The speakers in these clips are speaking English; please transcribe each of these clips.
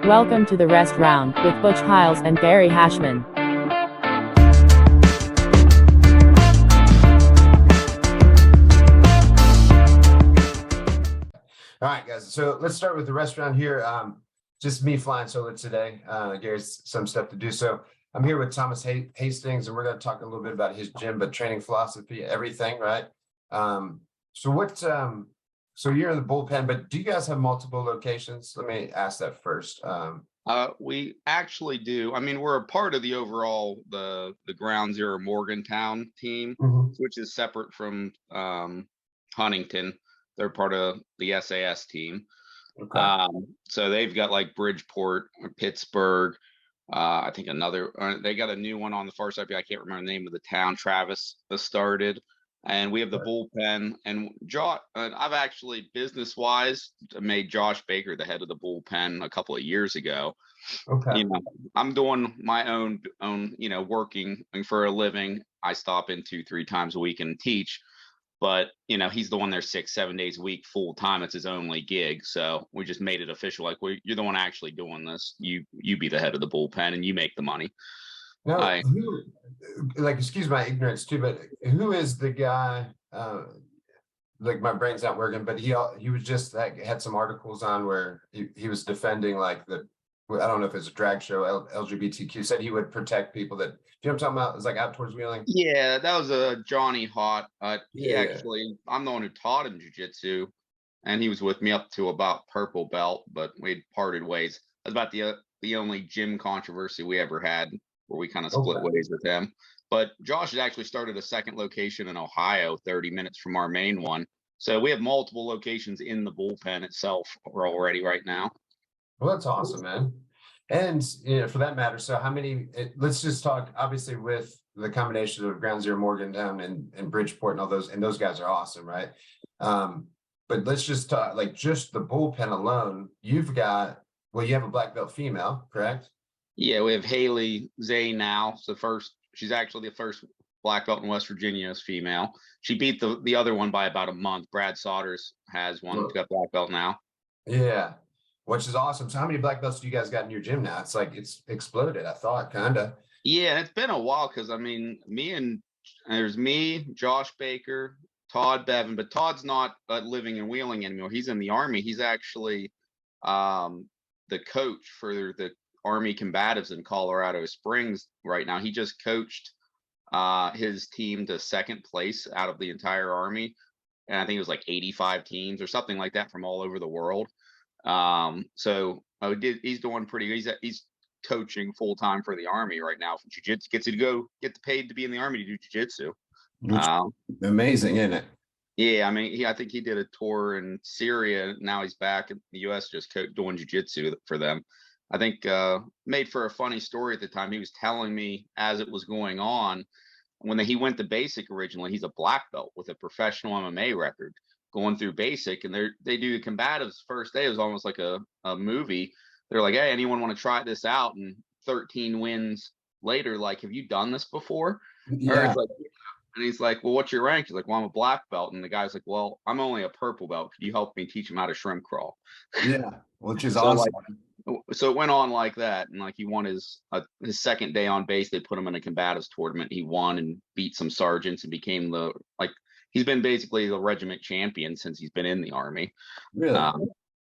Welcome to the Rest Round with Butch Hiles and Gary Hashman. All right, guys. So let's start with the rest round here. Just me flying solo today. Gary's some stuff to do. So I'm here with Thomas Hastings, and we're going to talk a little bit about his gym, but training philosophy, everything, right? So you're in the Bullpen, but do you guys have multiple locations? Let me ask that first. We actually do. I mean, we're a part of the overall the Ground Zero Morgantown team, which is separate from Huntington. They're part of the SAS team. Okay. So they've got like Bridgeport, Pittsburgh. I think they got a new one on the far side. I can't remember the name of the town. Travis started. And we have the Bullpen, and I've actually business-wise made Josh Baker the head of the Bullpen a couple of years ago. Okay. You know, I'm doing my own, working for a living. I stop in 2-3 times a week and teach, but he's the one there 6-7 days a week full time. It's his only gig, so we just made it official. Like, you're the one actually doing this. You be the head of the Bullpen, and you make the money. Now, excuse my ignorance too, but who is the guy? Like, my brain's not working, but he was just had some articles on where he was defending I don't know if it's a drag show, LGBTQ, said he would protect people that, you know what I'm talking about? It's like out towards wheeling. Yeah, that was a Johnny Hott. I'm the one who taught him jiu-jitsu, and he was with me up to about purple belt, but we'd parted ways. That's about the only gym controversy we ever had, where we kind of split ways with him. But Josh has actually started a second location in Ohio, 30 minutes from our main one. So we have multiple locations in the Bullpen itself already right now. Well, that's awesome, man. And for that matter, so how many? Let's just talk. Obviously, with the combination of Ground Zero, Morgantown, and Bridgeport, and all those, and those guys are awesome, right? But let's just talk just the Bullpen alone. You have a black belt female, correct? Yeah, we have Haley Zay now. She's actually the first black belt in West Virginia as female. She beat the other one by about a month. Brad Sodders has one. He's got black belt now. Yeah. Which is awesome. So how many black belts do you guys got in your gym now? It's like it's exploded, I thought, kind of. Yeah, it's been a while because, I mean, there's me, Josh Baker, Todd Bevan, but Todd's not living and wheeling anymore. He's in the Army. He's actually the coach for the Army combatives in Colorado Springs right now. He just coached his team to second place out of the entire Army. And I think it was like 85 teams or something like that from all over the world. He's doing pretty good. He's coaching full time for the Army right now for jiu-jitsu. Gets to get paid to be in the Army to do jiu-jitsu. Amazing, isn't it? Yeah, I mean, I think he did a tour in Syria. Now he's back in the U.S. just doing jiu-jitsu for them. I think made for a funny story at the time. He was telling me as it was going on, when he went to basic originally, he's a black belt with a professional MMA record going through basic, and they do the combatives first day. It was almost like a movie. They're like, hey, anyone want to try this out? And 13 wins later, like, have you done this before? Yeah. And he's like, well, what's your rank? He's like, well, I'm a black belt. And the guy's like, well, I'm only a purple belt. Could you help me teach him how to shrimp crawl? Yeah, which is awesome. So it went on like that, and like he won his second day on base. They put him in a combatives tournament. He won and beat some sergeants and became he's been basically the regiment champion since he's been in the Army. Really?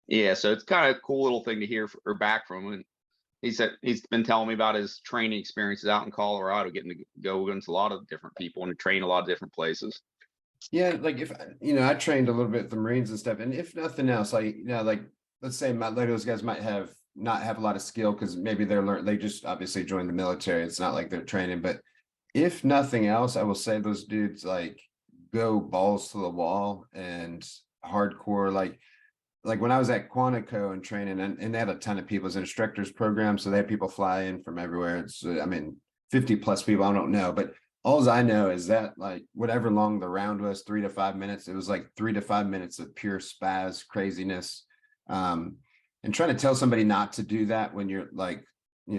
Yeah. So it's kind of a cool little thing to hear back from him. And he said he's been telling me about his training experiences out in Colorado, getting to go against a lot of different people and to train a lot of different places. Yeah, like if I trained a little bit at the Marines and stuff, and if nothing else, let's say those guys might not have a lot of skill because maybe they just obviously joined the military. It's not like they're training, but if nothing else, I will say those dudes go balls to the wall and hardcore. Like when I was at Quantico and training, and they had a ton of people as an instructors program, so they had people fly in from everywhere. It's 50 plus people. I don't know, but all I know is that whatever long the round was, 3 to 5 minutes, it was like 3 to 5 minutes of pure spaz craziness. And trying to tell somebody not to do that when you're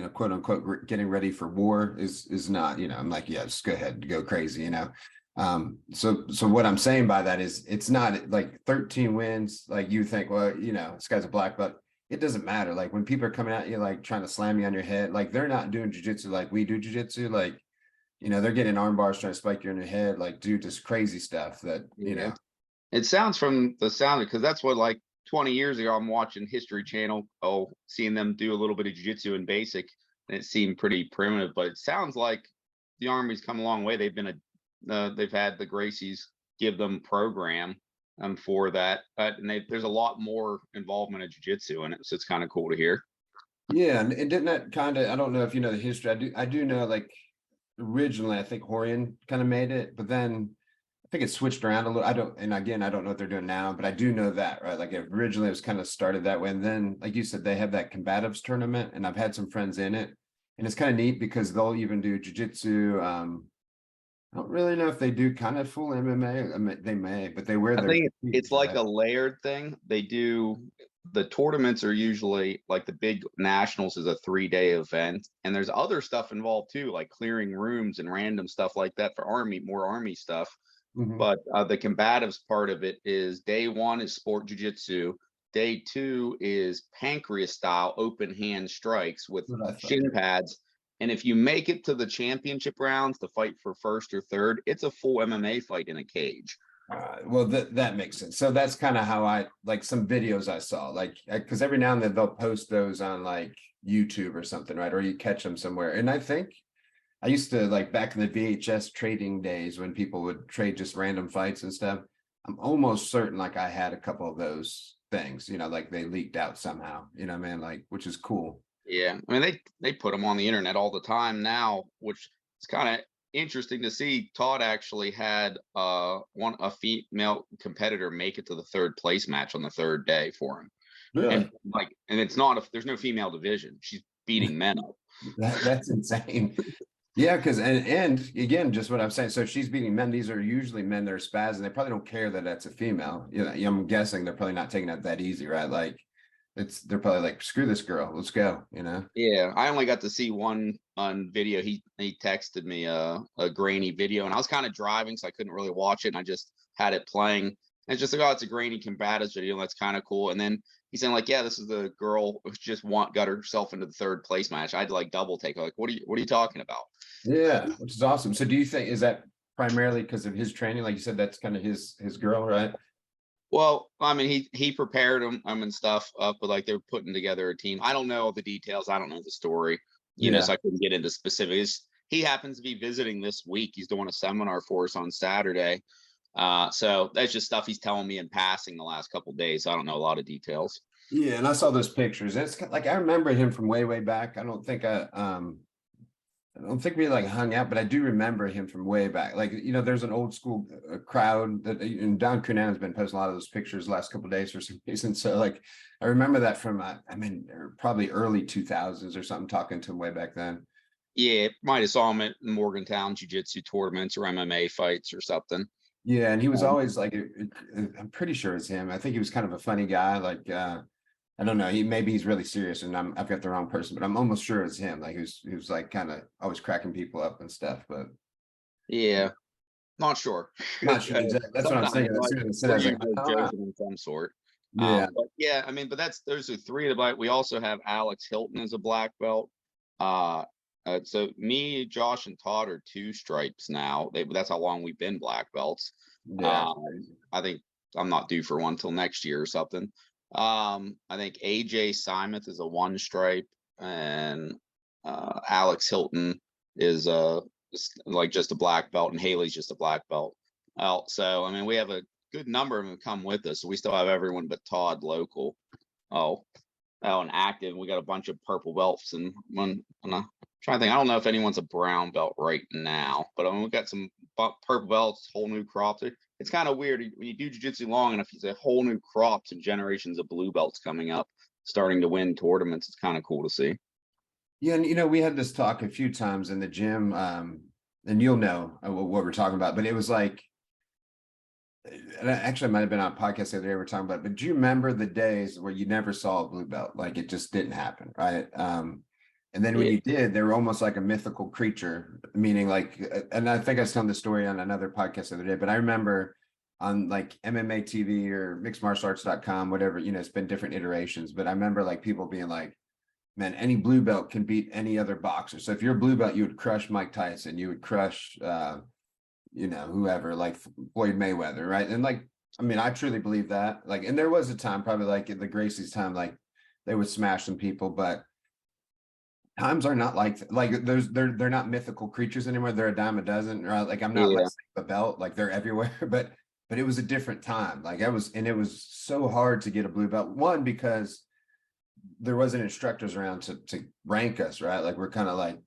quote unquote getting ready for war is not, I'm like, yeah, just go ahead, go crazy, So what I'm saying by that is it's not like 13 wins. Like you think, well, this guy's a black belt. it doesn't matter. Like when people are coming at you, like trying to slam you on your head, like they're not doing jujitsu like we do jujitsu. Like, they're getting arm bars trying to spike you in your head, like do just crazy stuff that, Yeah. It sounds from the sound because that's what like 20 years ago I'm watching History Channel. Oh, seeing them do a little bit of jiu-jitsu in basic, and it seemed pretty primitive. But it sounds like the Army's come a long way. They've had the Gracies give them program for that, and there's a lot more involvement of jiu-jitsu in it, so it's kind of cool to hear. Yeah, and didn't that kind of, I don't know if you know the history. I do know, like originally I think Horian kind of made it, but then I think it switched around a little. I don't know what they're doing now, but I do know that, right? Like originally it was kind of started that way. And then, like you said, they have that combatives tournament, and I've had some friends in it, and it's kind of neat because they'll even do jujitsu. I don't really know if they do kind of full MMA. I mean, they may, but they wear I their think it's capes, like right? a layered thing. The tournaments are usually like the big nationals is a 3-day event, and there's other stuff involved too, like clearing rooms and random stuff like that for more army stuff. Mhm. But the combatives part of it is day 1 is sport jiu-jitsu. Day 2 is pancreas style open hand strikes with That's what I thought. shin pads. And if you make it to the championship rounds to fight for first or third, it's a full MMA fight in a cage. Well, that makes sense. So that's kind of how I like some videos I saw, like because every now and then they'll post those on like YouTube or something, right? Or you catch them somewhere. And I think I used to, like back in the VHS trading days when people would trade just random fights and stuff. I'm almost certain like I had a couple of those things, like they leaked out somehow, man, like, which is cool. Yeah, I mean they put them on the internet all the time now, which is kind of interesting to see. Todd actually had a female competitor make it to the third place match on the third day for him, Really? and it's not there's no female division. She's beating men up. That's insane. Yeah, because and again, just what I'm saying. So she's beating men. These are usually men that are spaz, and they probably don't care that that's a female. I'm guessing they're probably not taking it that easy, right? Like they're probably like, screw this girl, let's go. Yeah, I only got to see one on video. He texted me a grainy video, and I was kind of driving, so I couldn't really watch it. And I just had it playing. And it's just like, oh, it's a grainy combatives video. That's kind of cool. And then he's saying like, yeah, this is the girl who just got herself into the third place match. I had to like double take. Like, what are you talking about? Yeah, which is awesome. So do you think, is that primarily because of his training? Like you said, that's kind of his girl, right? Well, I mean, he prepared them and stuff, but like they're putting together a team. I don't know all the details. I don't know the story, Yeah. so I couldn't get into specifics. He happens to be visiting this week. He's doing a seminar for us on Saturday. So that's just stuff he's telling me in passing the last couple of days. I don't know a lot of details. Yeah, and I saw those pictures. It's like I remember him from way back. I don't think we like hung out, but I do remember him from way back. Like, there's an old school crowd that, and Don Cunan has been posting a lot of those pictures the last couple of days for some reason. So like, I remember that from, probably early 2000s or something, talking to him way back then. Yeah, might have saw him at Morgantown Jiu-Jitsu tournaments or MMA fights or something. Yeah, and he was always like, I'm pretty sure it's him. I think he was kind of a funny guy. Like, I don't know. Maybe he's really serious, and I've got the wrong person, but I'm almost sure it's him. Like he was like kind of always cracking people up and stuff. But yeah, not sure. Not sure. Exactly. That's what I'm saying. As soon as I said, I was like, joking in some sort. yeah. But yeah, I mean, but those are 3 of the black. We also have Alex Hilton as a black belt. So me, Josh, and Todd are 2 stripes now. That's how long we've been black belts. Yeah. I think I'm not due for one till next year or something. I think AJ Simeth is a 1 stripe, and Alex Hilton is like just a black belt, and Haley's just a black belt. So I mean, we have a good number of them come with us. So we still have everyone but Todd local. And active. We got a bunch of purple belts, and one. I'm trying to think. I don't know if anyone's a brown belt right now, but I mean, we've got some purple belts, whole new crops. It's kind of weird when you do jiu-jitsu long enough. You say whole new crops and generations of blue belts coming up, starting to win tournaments. It's kind of cool to see. Yeah, and we had this talk a few times in the gym, and you'll know what we're talking about. But it was like, and actually, I might have been on a podcast the other day we were talking about. But do you remember the days where you never saw a blue belt? Like it just didn't happen, right? And then when you did, they were almost like a mythical creature, meaning like, and I think I was telling the story on another podcast the other day, but I remember on like MMA TV or mixedmartialarts.com, whatever, you know, it's been different iterations, but I remember like people being like, man, any blue belt can beat any other boxer. So if you're a blue belt, you would crush Mike Tyson, you would crush, you know, whoever, like Floyd Mayweather, right? And like, I mean, I truly believe that. Like, and there was a time, probably like in the Gracie's time, like they would smash some people, but times are not like they're not mythical creatures anymore. They're a dime a dozen, right? Like I'm not Yeah. wrestling the belt, like they're everywhere, but it was a different time. Like it was so hard to get a blue belt. One, because there wasn't instructors around to rank us, right? Like we're kind of like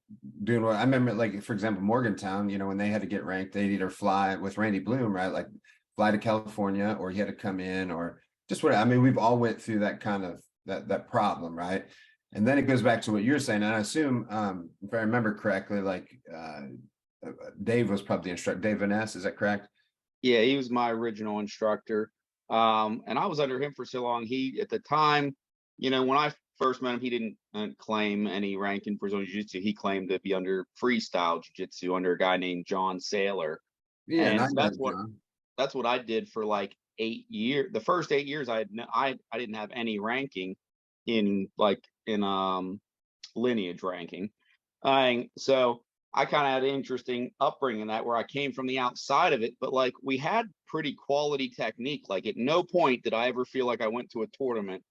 doing what I remember, like for example, Morgantown, you know, when they had to get ranked, they'd either fly with Randy Bloom, right? Like fly to California, or he had to come in, or just what I mean, we've all went through that kind of that problem, right? And then it goes back to what you're saying. And I assume, if I remember correctly, like Dave was probably the instructor, Dave Van Ness, is that correct? Yeah, he was my original instructor. And I was under him for so long. He, at the time, you know, when I first met him, he didn't claim any rank in Brazilian Jiu-Jitsu. He claimed to be under freestyle Jiu-Jitsu under a guy named John Saylor. Yeah, and And I so know John. that's what I did for like 8 years. The first 8 years I didn't have any ranking in lineage ranking. So I kind of had an interesting upbringing that where I came from the outside of it, but like we had pretty quality technique. Like at no point did I ever feel like I went to a tournament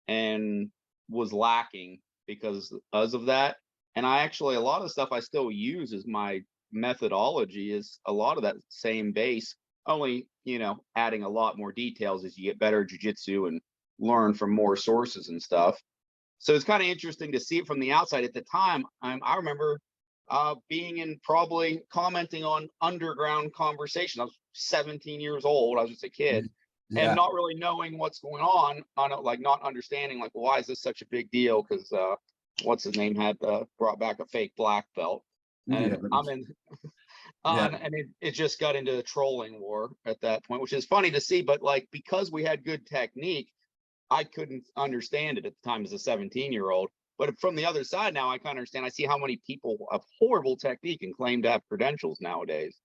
and was lacking because of that. And I actually, a lot of stuff I still use as my methodology is a lot of that same base, only, you know, adding a lot more details as you get better at jiu-jitsu and learn from more sources and stuff. So it's kind of interesting to see it from the outside. At the time, I remember being in, probably commenting on underground conversation. I was 17 years old. I was just a kid and Yeah, not really knowing what's going on, like not understanding like, why is this such a big deal? Because what's his name had brought back a fake black belt, yeah, and I'm in yeah, and it just got into the trolling war at that point, which is funny to see. But like, because we had good technique, I couldn't understand it at the time as a 17-year-old. But from the other side now, I kind of understand. I see how many people have horrible technique and claim to have credentials nowadays.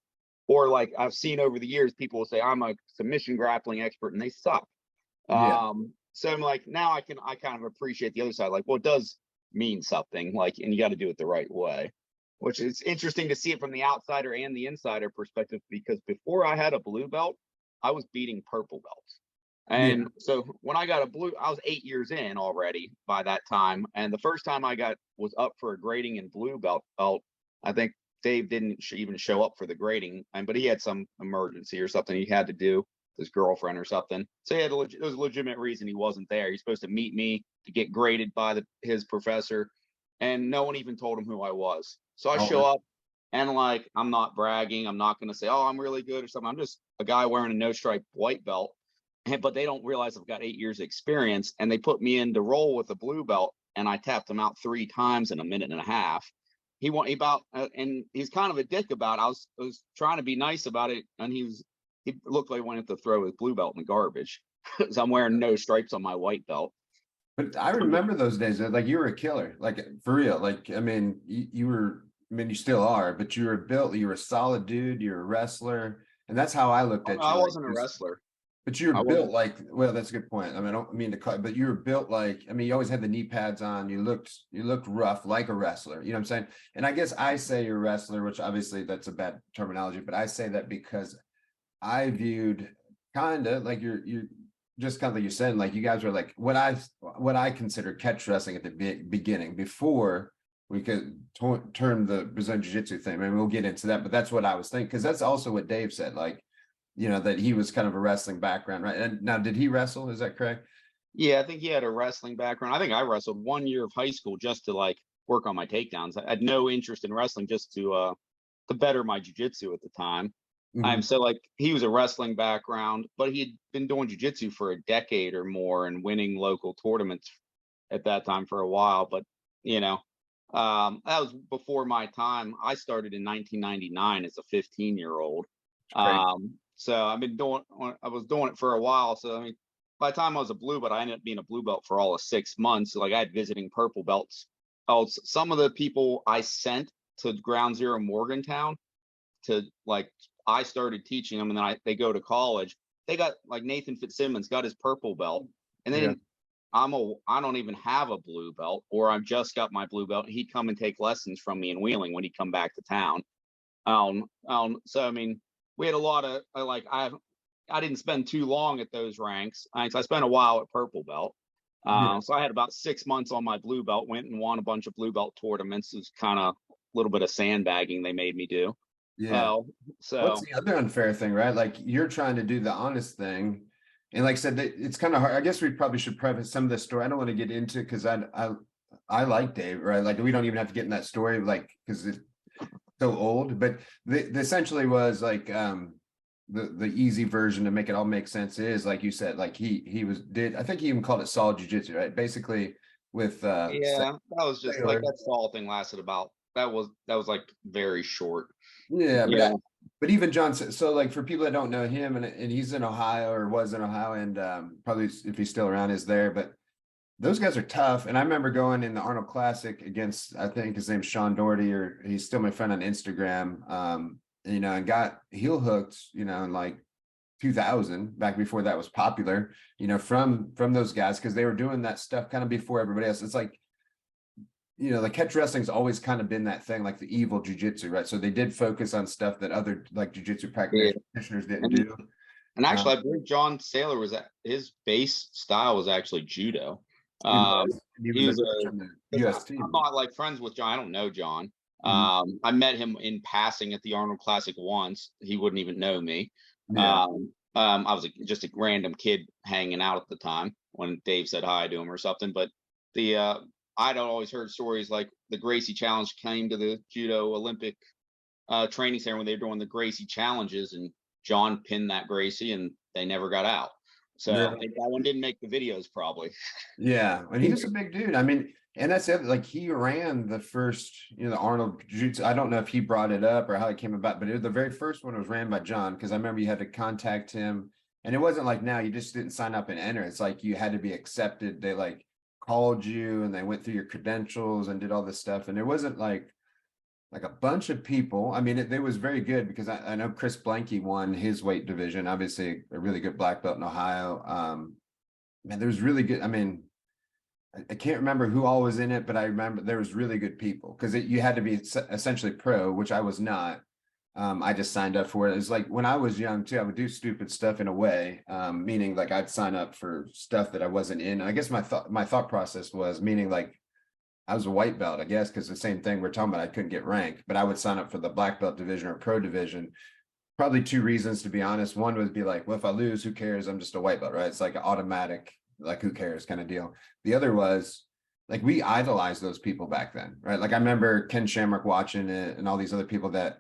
Or like I've seen over the years, people will say, I'm a submission grappling expert, and they suck. yeah. So I'm like, now I kind of appreciate the other side. Like, well, it does mean something, like, and you got to do it the right way, which is interesting to see it from the outsider and the insider perspective, because before I had a blue belt, I was beating purple belts. Yeah. And so when I got a blue, I was 8 years in already by that time. And the first time I was up for a grading in blue belt, I think Dave didn't even show up for the grading, but he had some emergency or something he had to do, his girlfriend or something. So he had there was a legitimate reason he wasn't there. He's supposed to meet me to get graded by his professor, and no one even told him who I was. So I show Oh, up, and like, I'm not bragging. I'm not going to say, oh, I'm really good or something. I'm just a guy wearing a no stripe white belt. But they don't realize I've got 8 years of experience, and they put me in to roll with a blue belt, and I tapped him out 3 times in a minute and a half. And he's kind of a dick about it. I was trying to be nice about it, and he looked like he wanted to throw his blue belt in the garbage because I'm wearing no stripes on my white belt. but I remember those days. Like you were a killer, like for real. Like I mean, you were. I mean, you still are, but you were built. You were a solid dude. You're a wrestler, and that's how I looked Oh, no, at you. I Like wasn't a just wrestler. but you're I built wasn't. like, well, that's a good point. I mean, I don't mean to cut, but you were built like, I mean, you always had the knee pads on. You looked rough like a wrestler. You know what I'm saying? And I guess I say you're a wrestler, which obviously that's a bad terminology, but I say that because I viewed kind of like you're just kind of like you're saying, like you guys were like what I consider catch wrestling at the beginning before we could turn the Brazilian Jiu-Jitsu thing. I mean, we'll get into that, but that's what I was thinking, because that's also what Dave said, like, you know, that he was kind of a wrestling background, right? And now, did he wrestle? Is that correct? Yeah, I think he had a wrestling background. I think I wrestled 1 year of high school just to like work on my takedowns. I had no interest in wrestling, just to better my jiu-jitsu at the time. Mm-hmm. So like, he was a wrestling background, but he had been doing jiu-jitsu for a decade or more and winning local tournaments at that time for a while. But you know, that was before my time. I started in 1999 as a 15-year-old. Great. So I was doing it for a while. So I mean, by the time I was a blue belt, I ended up being a blue belt for all of 6 months. So, like, I had visiting purple belts. Oh, some of the people I sent to Ground Zero Morgantown to, like, I started teaching them, and then they go to college. they got like Nathan Fitzsimmons got his purple belt, and Yeah. then I don't even have a blue belt, or I've just got my blue belt. He'd come and take lessons from me in Wheeling when he'd come back to town. So I mean, we had a lot of like I didn't spend too long at those ranks. I spent a while at purple belt. So I had about 6 months on my blue belt. Went and won a bunch of blue belt tournaments. It was kind of a little bit of sandbagging they made me do. Yeah. So What's the other unfair thing, right? Like you're trying to do the honest thing. And like I said, it's kind of hard. I guess we probably should preface some of the story. I don't want to get into because I like Dave, right? Like we don't even have to get in that story, like because it's so old. But the essentially was like the easy version to make it all make sense is like you said, like I think he even called it solid jiu-jitsu, right? Basically with yeah, that was just like that Saul thing lasted about that was like very short. Yeah, Yeah. but even John, so like for people that don't know him, and he's in Ohio or was in Ohio, and probably if he's still around is there, but those guys are tough. And I remember going in the Arnold Classic against, I think his name's Sean Doherty, or he's still my friend on Instagram, you know, and got heel hooked, you know, in like 2000, back before that was popular, you know, from those guys, because they were doing that stuff kind of before everybody else. It's like, you know, like catch wrestling's always kind of been that thing, like the evil jujitsu, right? So they did focus on stuff that other like jujitsu practitioners didn't do. And actually, I believe John Saylor his base style was actually judo. He was in the US team. I'm not like friends with John. I don't know John. I met him in passing at the Arnold Classic once. He wouldn't even know me. Yeah. I was just a random kid hanging out at the time when Dave said hi to him or something. But I'd always heard stories like the Gracie Challenge came to the Judo Olympic training center when they were doing the Gracie Challenges, and John pinned that Gracie, and they never got out. So Yeah. that one didn't make the videos probably. Yeah, and he was a big dude. I mean, and that's it. Like he ran the first, you know, the Arnold Jiu-Jitsu. I don't know if he brought it up or how it came about, but the very first one was ran by John, because I remember you had to contact him, and it wasn't like now you just didn't sign up and enter. It's like you had to be accepted. They like called you and they went through your credentials and did all this stuff, and there wasn't like a bunch of people. I mean, it was very good, because I know Chris Blanky won his weight division, obviously a really good black belt in Ohio. Man, there was really good. I mean, I can't remember who all was in it, but I remember there was really good people, because you had to be essentially pro, which I was not. I just signed up for it. It's like when I was young too, I would do stupid stuff in a way, meaning like I'd sign up for stuff that I wasn't in. I guess my thought process was, meaning like I was a white belt, I guess, because the same thing we're talking about, I couldn't get ranked, but I would sign up for the black belt division or pro division. Probably two reasons, to be honest. One would be like, well, if I lose, who cares? I'm just a white belt, right? It's like an automatic, like, who cares kind of deal. The other was like, we idolized those people back then, right? Like I remember Ken Shamrock watching it and all these other people that,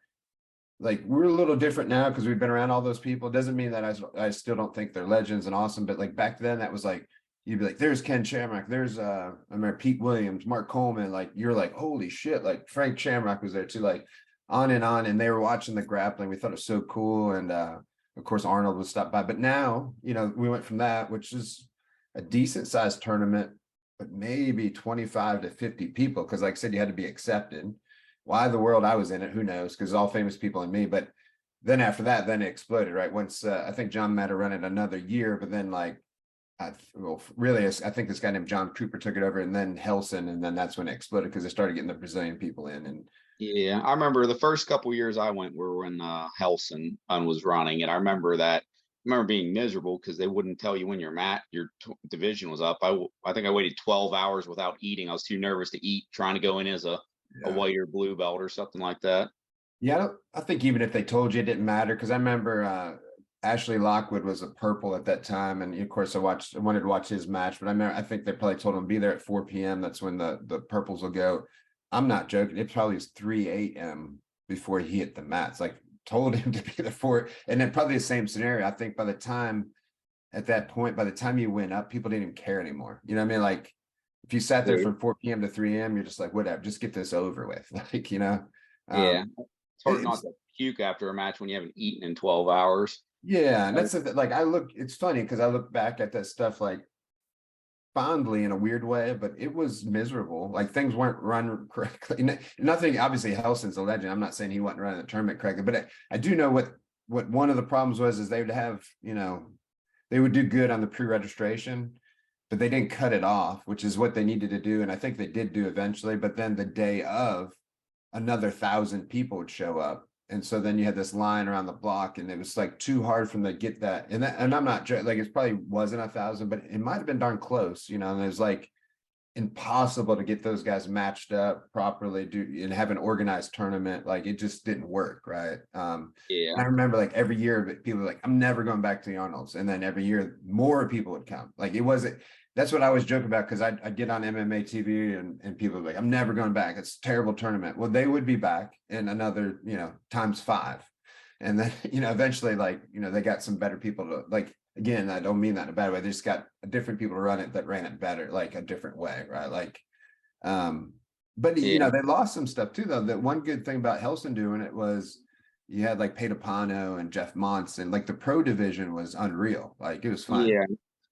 like, we're a little different now because we've been around all those people. It doesn't mean that I still don't think they're legends and awesome, but like back then that was like, you'd be like, there's Ken Shamrock, there's I remember Pete Williams, Mark Coleman, like you're like, holy shit, like Frank Shamrock was there too, like on, and they were watching the grappling. We thought it was so cool. And of course Arnold would stop by. But now, you know, we went from that, which is a decent sized tournament, but maybe 25 to 50 people, because like I said, you had to be accepted. Why the world I was in it, who knows, because all famous people and me. But then after that, then it exploded, right? Once I think John might have run it another year, but then like, I think this guy named John Cooper took it over, and then Helson, and then that's when it exploded, because they started getting the Brazilian people in. And yeah, I remember the first couple years I went were when Helson was running, and I remember being miserable because they wouldn't tell you when your division was up. I think I waited 12 hours without eating. I was too nervous to eat, trying to go in as a white or blue belt or something like that. Yeah, I think even if they told you, it didn't matter, because I remember Ashley Lockwood was a purple at that time, and of course I wanted to watch his match, but I think they probably told him be there at 4 p.m. That's when the purples will go. I'm not joking. It probably was 3 a.m. before he hit the mats. Like told him to be the 4, and then probably the same scenario. I think by the time you went up, people didn't even care anymore. You know what I mean? Like if you sat there from 4 p.m. to 3 a.m., you're just like, whatever, just get this over with. Like, you know. Yeah, it's hard not to puke after a match when you haven't eaten in 12 hours. Yeah, and that's like it's funny because I look back at that stuff like fondly in a weird way, but it was miserable. Like things weren't run correctly. Nothing, obviously Helson's a legend. I'm not saying he wasn't running the tournament correctly, but I do know what one of the problems was, is they would have, you know, they would do good on the pre-registration, but they didn't cut it off, which is what they needed to do. And I think they did do eventually, but then the day of, another 1,000 people would show up. And so then you had this line around the block, and it was like too hard for them to get that. And I'm not like, it probably wasn't 1,000, but it might have been darn close, and it was like impossible to get those guys matched up properly, and have an organized tournament. Like, it just didn't work, right? And I remember like every year people were like, I'm never going back to the Arnolds. And then every year more people would come. Like, it wasn't, that's what I always joke about, because I'd get on MMA TV and people were like, I'm never going back. It's a terrible tournament. Well, they would be back in another, times 5. And then, eventually, like, they got some better people to, like, again, I don't mean that in a bad way. They just got different people to run it that ran it better, like a different way, right? Like, but they lost some stuff too, though. That one good thing about Helson doing it was you had like Pedapano and Jeff Montz, and like the pro division was unreal. Like, it was fun. Yeah.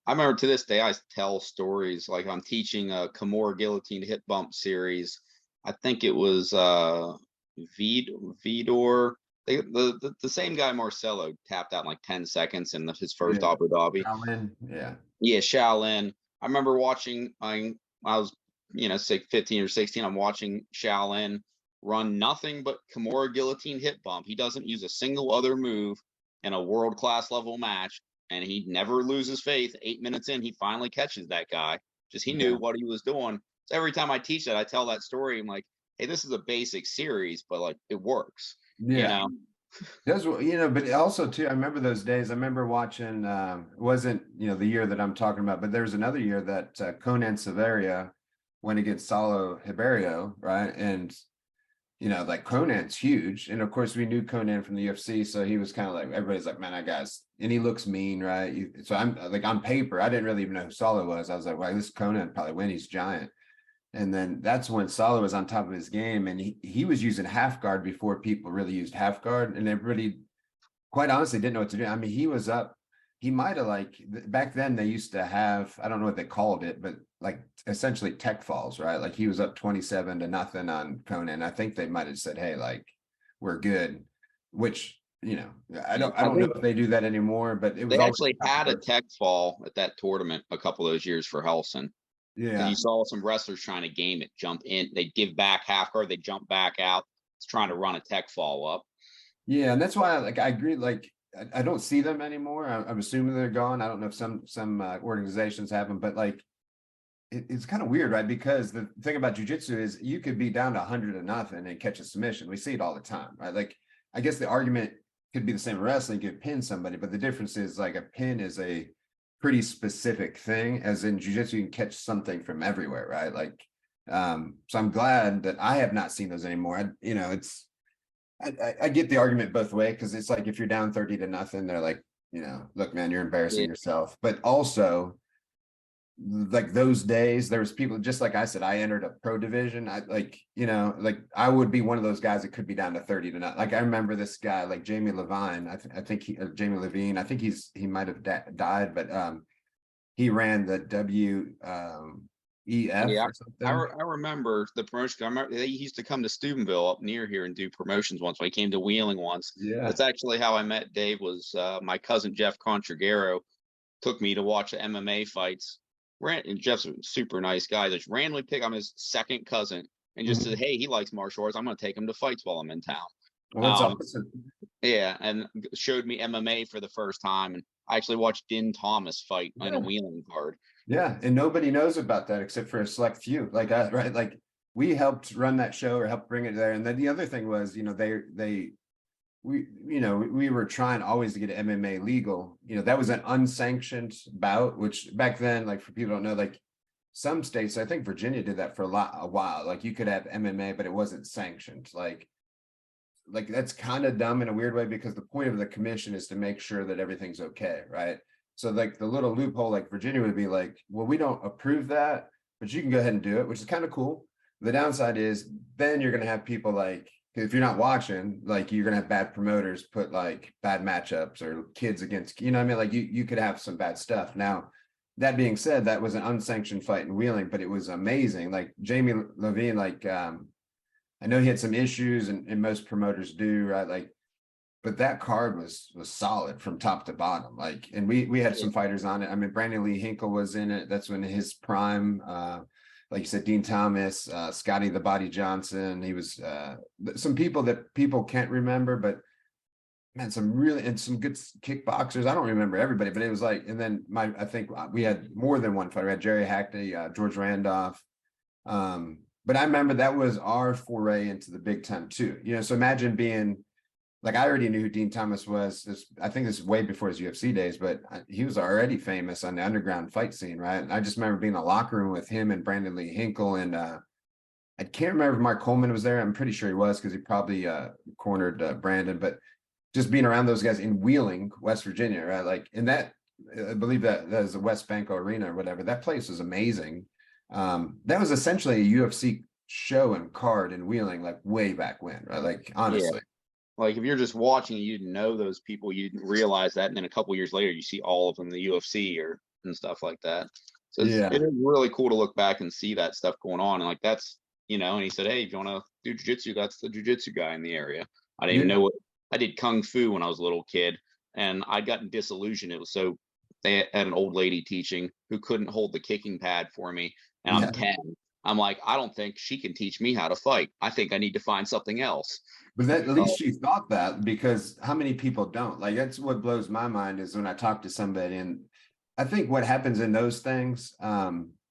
I remember to this day, I tell stories like I'm teaching a Kimura guillotine hip bump series. I think it was Vidor. The same guy, Marcelo, tapped out in like 10 seconds in his first Abu Dhabi. Shaolin, yeah, Shaolin. I remember watching. I was 15 or 16. I'm watching Shaolin run nothing but Kimura guillotine hip bump. He doesn't use a single other move in a world-class level match. And he never loses faith. 8 minutes in, he finally catches that guy. Just he knew what he was doing. So every time I teach that, I tell that story. I'm like, hey, this is a basic series, but like, it works. That's what, but also too, I remember those days. I remember watching, it wasn't, the year that I'm talking about, but there was another year that Cunan Severia went against Saulo Ribeiro, right? And like, Conan's huge, and of course we knew Cunan from the UFC, so he was kind of like, everybody's like, man, that guy's, and he looks mean, right? So I'm like, on paper, I didn't really even know who Saulo was. I was like, well, this Cunan probably win, he's giant. And then that's when Saulo was on top of his game, and he was using Halfguard before people really used Halfguard, and everybody, quite honestly, didn't know what to do. I mean, he was up. He might have, like, back then they used to have, I don't know what they called it, but like essentially tech falls, right? Like, he was up 27-0 on Cunan. I think they might have said, hey, like, we're good, which, I don't know if they do that anymore, but it was, they actually had a tech fall at that tournament a couple of those years for Helson. Yeah. You saw some wrestlers trying to game it, jump in, they'd give back half guard, they jump back out. It's trying to run a tech fall up. Yeah, and that's why, like, I agree, like, I don't see them anymore. I'm assuming they're gone. I don't know if some organizations have them, but like, it's kind of weird, right? Because the thing about jiu-jitsu is you could be down to 100-0 and catch a submission. We see it all the time, right? Like, I guess the argument could be the same in wrestling, you could pin somebody, but the difference is, like, a pin is a pretty specific thing, as in jiu-jitsu, you can catch something from everywhere, right? Like, so I'm glad that I have not seen those anymore. I get the argument both ways, because it's like, if you're down 30-0, they're like, look, man, you're embarrassing yourself. But also, like, those days, there was people, just like I said, I entered a pro division. I would be one of those guys that could be down to 30-0. Like, I remember this guy, like Jamie Levine. I think Jamie Levine. I think he might have died, but he ran the EF or something. I remember the promotion. I remember they used to come to Steubenville up near here and do promotions once. When he came to Wheeling once. Yeah, that's actually how I met Dave. Was my cousin Jeff Contragero took me to watch the MMA fights. And Jeff's a super nice guy. Just randomly pick. I'm his second cousin, and just said, "Hey, he likes martial arts. I'm going to take him to fights while I'm in town." Well, that's awesome. Yeah, and showed me MMA for the first time, and I actually watched Din Thomas fight on a Wheeling card. Yeah, and nobody knows about that except for a select few, like us, right? Like, we helped run that show or helped bring it there. And then the other thing was, we were trying always to get MMA legal. That was an unsanctioned bout, which back then, like, for people who don't know, like, some states, I think Virginia did that for a while. Like, you could have MMA, but it wasn't sanctioned. Like that's kind of dumb in a weird way, because the point of the commission is to make sure that everything's okay, right? So, like, the little loophole, like, Virginia would be like, well, we don't approve that, but you can go ahead and do it, which is kind of cool. The downside is then you're going to have people, like, if you're not watching, like, you're going to have bad promoters put, like, bad what or kids against, what I mean? Like, you could have some bad stuff. Now, that being said, that was an unsanctioned fight in Wheeling, but it was amazing. Like, Jamie Levine, like, I know he had some issues, and most promoters do, right? Like, but that card was solid from top to bottom. Like, and we had some fighters on it. I mean, Brandon Lee Hinkle was in it. That's when his prime. Like you said, Dean Thomas, Scotty the Body Johnson. He was some people that people can't remember, but man, some good kickboxers. I don't remember everybody, but it was like, and then I think we had more than one fighter. We had Jerry Hackney, George Randolph. But I remember that was our foray into the big time too. You know, so imagine being like, I already knew who Dean Thomas was. I think this is way before his UFC days, but he was already famous on the underground fight scene, right? And I just remember being in the locker room with him and Brandon Lee Hinkle, and I can't remember if Mark Coleman was there. I'm pretty sure he was, because he probably cornered Brandon, but just being around those guys in Wheeling, West Virginia, right? Like, in that, I believe that is the West Banco Arena or whatever. That place was amazing. That was essentially a UFC show and card in Wheeling, like way back when, right? Like, honestly. Like, if you're just watching, you didn't know those people, you didn't realize that, and then a couple years later, you see all of them in the UFC and stuff like that. So it is really cool to look back and see that stuff going on, and like, that's, you know. And he said, "Hey, if you want to do jiu-jitsu, that's the jiu-jitsu guy in the area." I didn't even know what I did kung fu when I was a little kid, and I'd gotten disillusioned. It was so they had an old lady teaching who couldn't hold the kicking pad for me, and I'm 10. I'm like, I don't think she can teach me how to fight. I think I need to find something else. But at least she thought that, because how many people don't? Like, that's what blows my mind, is when I talk to somebody, and I think what happens in those things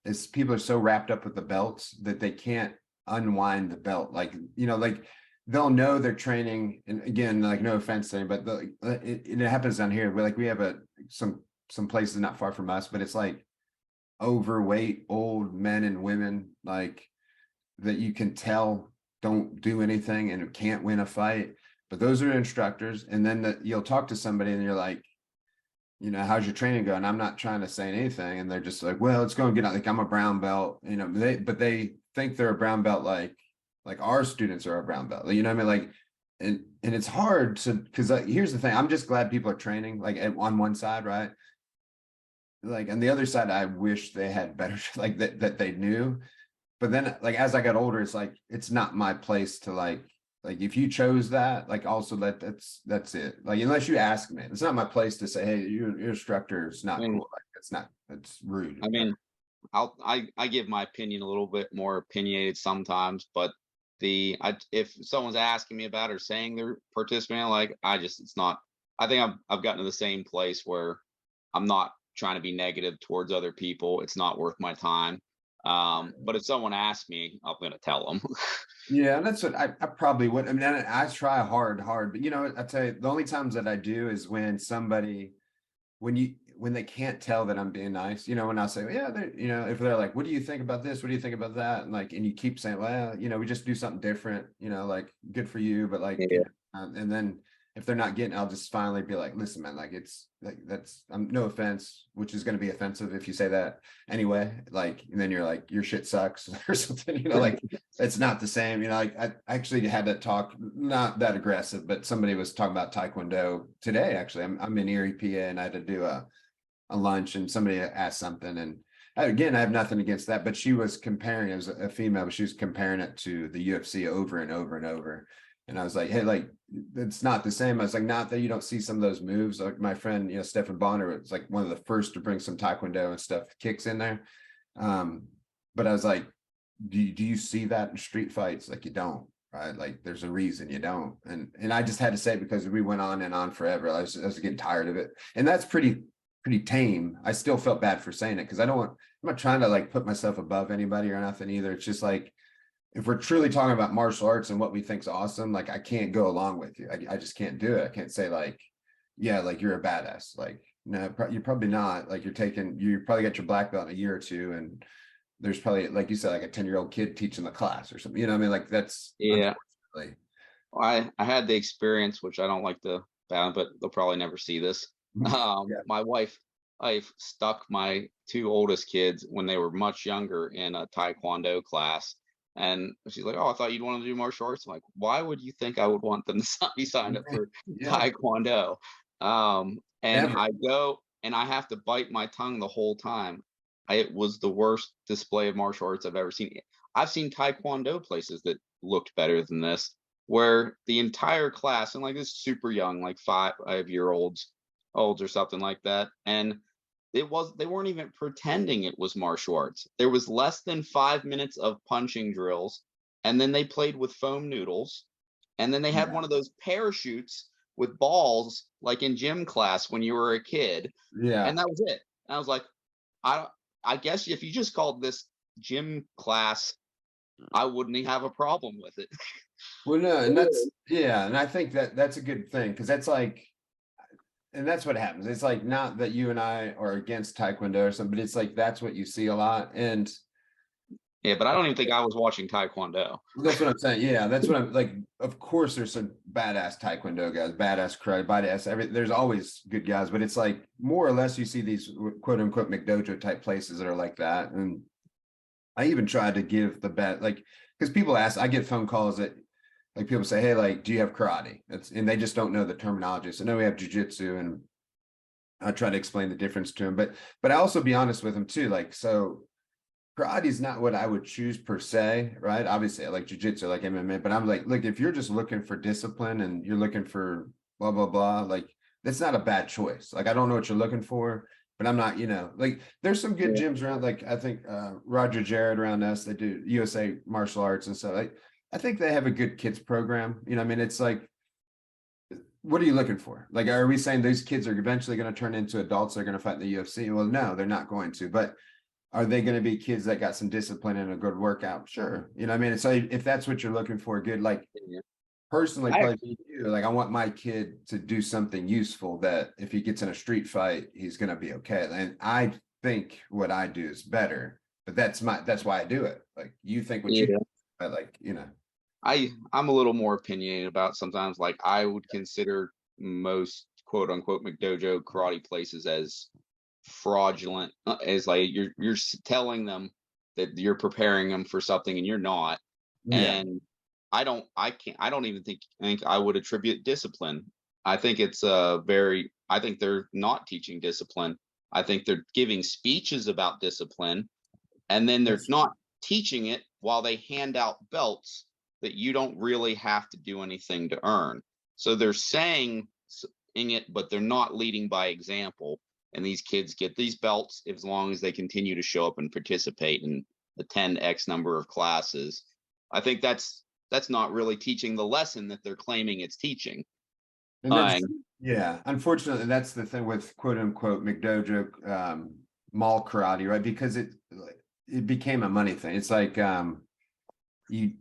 is people are so wrapped up with the belts that they can't unwind the belt. Like, you know, like, they'll know they're training, and again, like, no offense to anybody, but it happens down here. Like, we have some places not far from us, but it's like overweight old men and women, like, that you can tell don't do anything and can't win a fight, but those are instructors. And then you'll talk to somebody and you're like, you know, how's your training going? I'm not trying to say anything, and they're just like, well, it's going to get out. Like, I'm a brown belt, you know. They think they're a brown belt, like our students are a brown belt, you know what I mean? Like, and it's hard to, because here's the thing, I'm just glad people are training, like, on one side, right? Like, on the other side, I wish they had better, like, that they knew. But then, like, as I got older, it's like, it's not my place to like if you chose that, like, also that's it. Like, unless you ask me, it's not my place to say, hey, your instructor is not cool. Like, it's rude. I mean, I give my opinion a little bit more opinionated sometimes, but if someone's asking me about or saying they're participating, like, it's not. I think I've gotten to the same place where I'm not trying to be negative towards other people. It's not worth my time. But if someone asks me, I'm going to tell them. Yeah, and that's what I probably would. I mean, I try hard, but, you know, I tell you, the only times that I do is when when they can't tell that I'm being nice, you know, when I say, yeah, you know, if they're like, what do you think about this? What do you think about that? And like, and you keep saying, well, you know, we just do something different, you know, like, good for you. But like, and then if they're not getting, I'll just finally be like, listen, man, like, it's like, that's, no offense, which is going to be offensive if you say that anyway, like, and then you're like, your shit sucks or something, you know, like, it's not the same, you know. Like, I actually had that talk, not that aggressive, but somebody was talking about Taekwondo today. Actually, I'm in Erie, PA, and I had to do a lunch, and somebody asked something, and again, I have nothing against that, but she was comparing, it was a female, but she was comparing it to the UFC over and over and over. And I was like, hey, like, it's not the same. I was like, not that you don't see some of those moves. Like, my friend, you know, Stefan Bonner was like one of the first to bring some Taekwondo and stuff, kicks in there. But I was like, do you see that in street fights? Like, you don't, right? Like, there's a reason you don't. And I just had to say it, because we went on and on forever. I was getting tired of it. And that's pretty tame. I still felt bad for saying it, because I'm not trying to like put myself above anybody or nothing either. It's just like, if we're truly talking about martial arts and what we think's awesome, like, I can't go along with you. I just can't do it. I can't say like, yeah, like, you're a badass. Like, no, you're probably not. Like, you probably got your black belt in a year or two, and there's probably, like you said, like a 10-year-old kid teaching the class or something. You know what I mean? Like, that's, yeah. I had the experience, which I don't like to bad, but they'll probably never see this. My wife, I've stuck my two oldest kids when they were much younger in a Taekwondo class. And she's like, oh, I thought you'd want to do martial arts. I'm like, why would you think I would want them to be signed up for Taekwondo? And Never. I go and I have to bite my tongue the whole time. It was the worst display of martial arts I've ever seen. I've seen Taekwondo places that looked better than this. where the entire class, and like this super young, like 5-year-olds or something like that, and they weren't even pretending it was martial arts. There was less than 5 minutes of punching drills, and then they played with foam noodles, and then they had Yeah. one of those parachutes with balls like in gym class when you were a kid, Yeah. and that was it. And I was like, I guess if you just called this gym class, I wouldn't have a problem with it. Well, no, and that's, yeah, and I think that that's a good thing, because that's like, and that's what happens. It's like, not that you and I are against Taekwondo or something, but it's like that's what you see a lot. And Yeah, but I don't even think I was watching Taekwondo. that's what I'm saying. Yeah, that's what I'm like. Of course, there's some badass Taekwondo guys, badass karate, badass everything. There's always good guys, but it's like more or less you see these quote unquote McDojo type places that are like that. And I even tried to give the bet, like, because people ask, I get phone calls that like people say, hey, like, do you have karate? And they just don't know the terminology. So no, we have jujitsu, and I try to explain the difference to them. But I also be honest with them too. Like, so karate is not what I would choose per se, right? Obviously, I like jujitsu, I like MMA, but I'm like, look, if you're just looking for discipline and you're looking for blah blah blah, like that's not a bad choice. Like, I don't know what you're looking for, but I'm not, like there's some good gyms around. Like I think Roger Jared around us, they do USA martial arts and stuff. Like I think they have a good kids program. I mean, it's like, what are you looking for? Like, are we saying these kids are eventually going to turn into adults that are going to fight in the UFC? Well, no, they're not going to, but are they going to be kids that got some discipline and a good workout? Sure. I mean, so if that's what you're looking for, good. Like personally, probably me too, like I want my kid to do something useful that if he gets in a street fight, he's going to be okay. And I think what I do is better, but that's why I do it. Like you think what you do, but like, I'm a little more opinionated about sometimes. Like I would consider most quote unquote McDojo karate places as fraudulent, as like you're telling them that you're preparing them for something and you're not. yeah. And I don't even think I would attribute discipline. I think it's I think they're not teaching discipline. I think they're giving speeches about discipline, and then they're not teaching it while they hand out belts that you don't really have to do anything to earn. So they're saying it, but they're not leading by example. And these kids get these belts as long as they continue to show up and participate and attend X number of classes. I think that's not really teaching the lesson that they're claiming it's teaching. And that's, yeah, unfortunately, that's the thing with quote unquote McDojo mall karate, right? Because it became a money thing. It's like obviously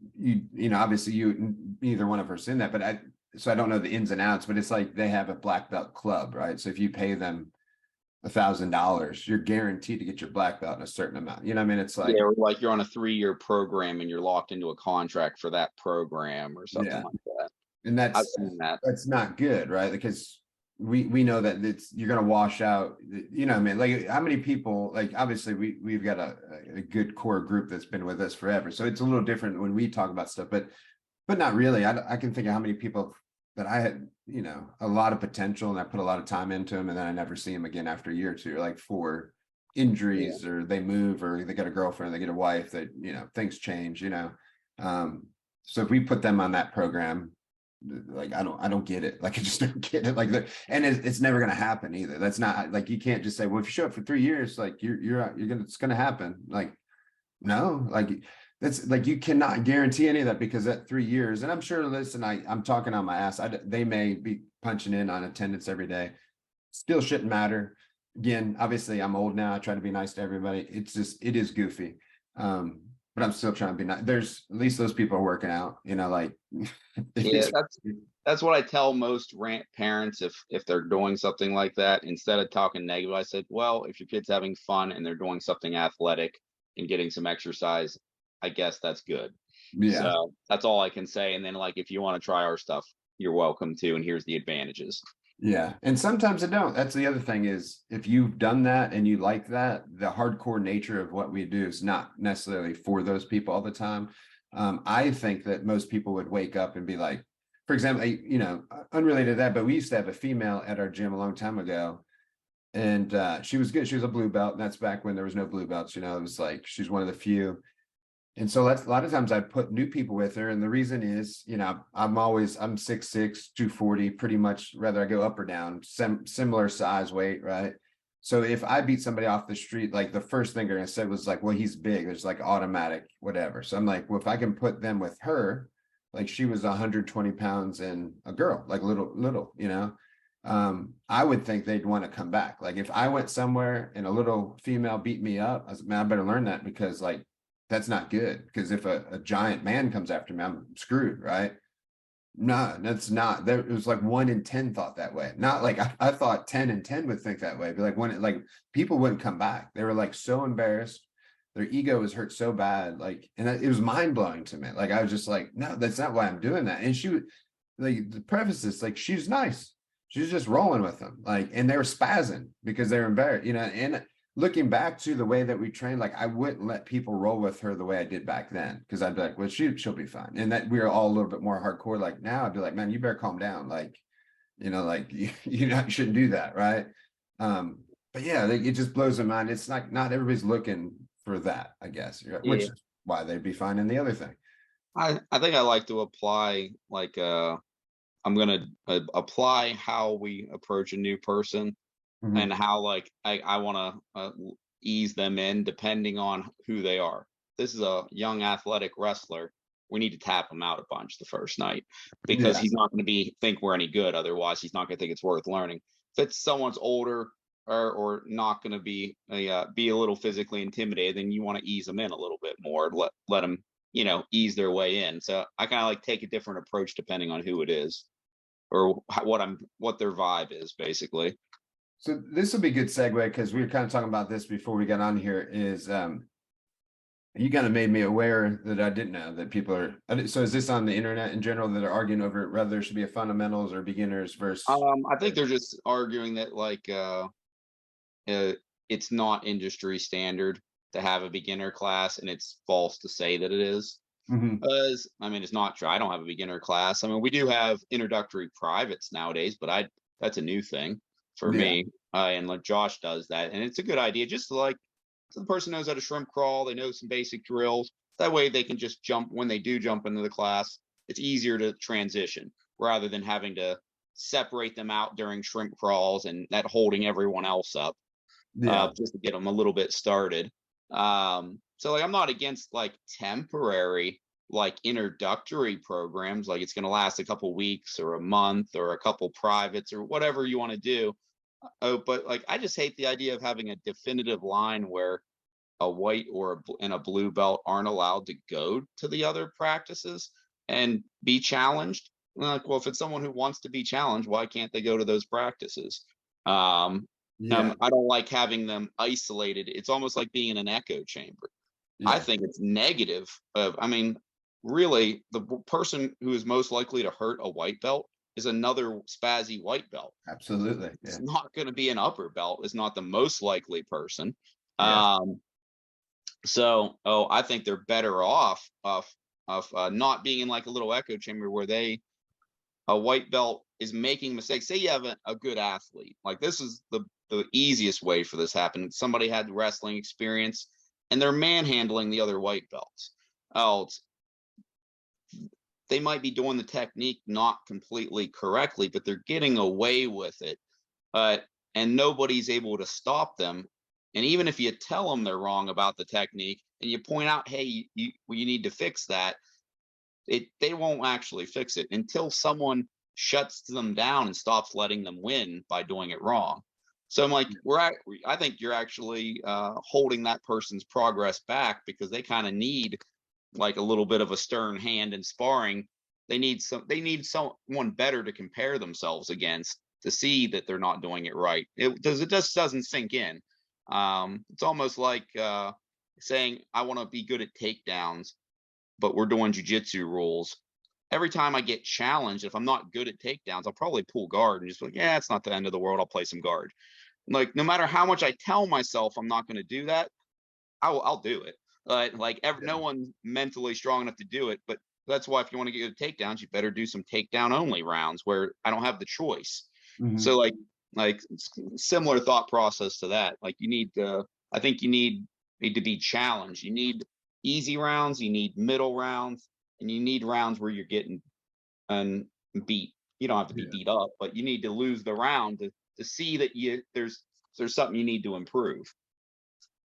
neither one of us in that, but I don't know the ins and outs, but it's like they have a black belt club, right? So if you pay them $1,000, you're guaranteed to get your black belt in a certain amount. I mean, it's like, or like you're on a 3-year program and you're locked into a contract for that program or something like that. And that's not good, right? Because we know that you're going to wash out, I mean, like how many people, like obviously we've got a good core group that's been with us forever. So it's a little different when we talk about stuff, but not really. I can think of how many people that I had, a lot of potential and I put a lot of time into them, and then I never see them again after a year or two, like for injuries or they move or they get a girlfriend, they get a wife, that, things change, so if we put them on that program, like I don't get it. Like I just don't get it. Like and it's never going to happen either. That's not like, you can't just say, well, if you show up for 3 years, like it's going to happen. Like, no, like that's like, you cannot guarantee any of that, because that 3 years, and I'm sure, listen, I'm talking on my ass. They may be punching in on attendance every day. Still shouldn't matter. Again, obviously I'm old now. I try to be nice to everybody. It is goofy. But I'm still trying to be nice. There's at least those people are working out, like. Yeah, that's what I tell most parents if they're doing something like that. Instead of talking negative, I said, well, if your kid's having fun and they're doing something athletic and getting some exercise, I guess that's good. Yeah. So that's all I can say. And then, like, if you want to try our stuff, you're welcome to, and here's the advantages. Yeah. And sometimes I don't. That's the other thing, is if you've done that and you like that, the hardcore nature of what we do is not necessarily for those people all the time. I think that most people would wake up and be like, for example, unrelated to that, but we used to have a female at our gym a long time ago, and she was good. She was a blue belt, and that's back when there was no blue belts. It was like, she's one of the few. And so that's a lot of times I put new people with her. And the reason is, you know, I'm 6'6", 240, pretty much, whether I go up or down, similar size, weight, right? So if I beat somebody off the street, like the first thing they're gonna say was like, well, he's big. There's like automatic, whatever. So I'm like, well, if I can put them with her, like she was 120 pounds and a girl, like little, you know, I would think they'd want to come back. Like if I went somewhere and a little female beat me up, I was, man, I better learn that, because like, that's not good. Because if a giant man comes after me, I'm screwed, right? No, that's not. There, it was like 1 in 10 thought that way. Not like I thought 10 in 10 would think that way. But like people wouldn't come back. They were like so embarrassed. Their ego was hurt so bad. Like, and it was mind blowing to me. Like I was just like, no, that's not why I'm doing that. And she would, like, the preface is like, she's nice. She was just rolling with them. Like, and they were spazzing because they were embarrassed, you know. And looking back to the way that we trained, like I wouldn't let people roll with her the way I did back then, because I'd be like, well, she'll be fine. And that we were all a little bit more hardcore. Like now I'd be like, man, you better calm down. Like, you know, like you shouldn't do that, right? But yeah, it just blows my mind. It's like not everybody's looking for that, I guess, which is why they'd be fine in the other thing. I think I like to apply like I'm gonna apply how we approach a new person. And how like I want to ease them in depending on who they are. This is a young athletic wrestler. We need to tap him out a bunch the first night, because he's not going to think we're any good. Otherwise, he's not going to think it's worth learning. If it's someone's older or not going to be a little physically intimidated, then you want to ease them in a little bit more. Let them, you know, ease their way in. So I kind of like take a different approach depending on who it is, or what their vibe is, basically. So this will be a good segue, because we were kind of talking about this before we got on here. Is you kind of made me aware that I didn't know that people are. So is this on the internet in general that are arguing over whether there should be a fundamentals or beginners versus? I think they're just arguing that like it's not industry standard to have a beginner class, and it's false to say that it is. Because I mean, it's not true. I don't have a beginner class. I mean, we do have introductory privates nowadays, but that's a new thing for me. And like Josh does that, and it's a good idea, just to like, so the person knows how to shrimp crawl, they know some basic drills. That way they can just jump when they do jump into the class. It's easier to transition rather than having to separate them out during shrimp crawls and that holding everyone else up just to get them a little bit started. So like I'm not against like temporary like introductory programs, like it's going to last a couple weeks or a month or a couple privates or whatever you want to do. But like I just hate the idea of having a definitive line where a white or a blue belt aren't allowed to go to the other practices and be challenged. Like, well, if it's someone who wants to be challenged, why can't they go to those practices? I don't like having them isolated. It's almost like being in an echo chamber. I think it's negative. I mean, really, the person who is most likely to hurt a white belt is another spazzy white belt. Absolutely. It's not going to be an upper belt. It's not the most likely person. So I think they're better off of not being in like a little echo chamber where a white belt is making mistakes. Say you have a good athlete. Like this is the easiest way for this to happen. Somebody had wrestling experience and they're manhandling the other white belts. They might be doing the technique not completely correctly, but they're getting away with it. And nobody's able to stop them. And even if you tell them they're wrong about the technique and you point out, hey, you need to fix that, they won't actually fix it until someone shuts them down and stops letting them win by doing it wrong. So I'm like, I think you're actually holding that person's progress back, because they kind of need like a little bit of a stern hand in sparring. They need someone better to compare themselves against to see that they're not doing it right. It just doesn't sink in. It's almost like saying I want to be good at takedowns, but we're doing jiu-jitsu rules. Every time I get challenged, if I'm not good at takedowns, I'll probably pull guard and just be like, yeah, it's not the end of the world. I'll play some guard. Like, no matter how much I tell myself I'm not going to do that, I'll do it. No one's mentally strong enough to do it, but that's why if you want to get good takedowns, you better do some takedown only rounds where I don't have the choice. So like similar thought process to that. Like you need I think you need to be challenged. You need easy rounds, you need middle rounds, and you need rounds where you're getting beat. You don't have to be beat up, but you need to lose the round to see that there's something you need to improve.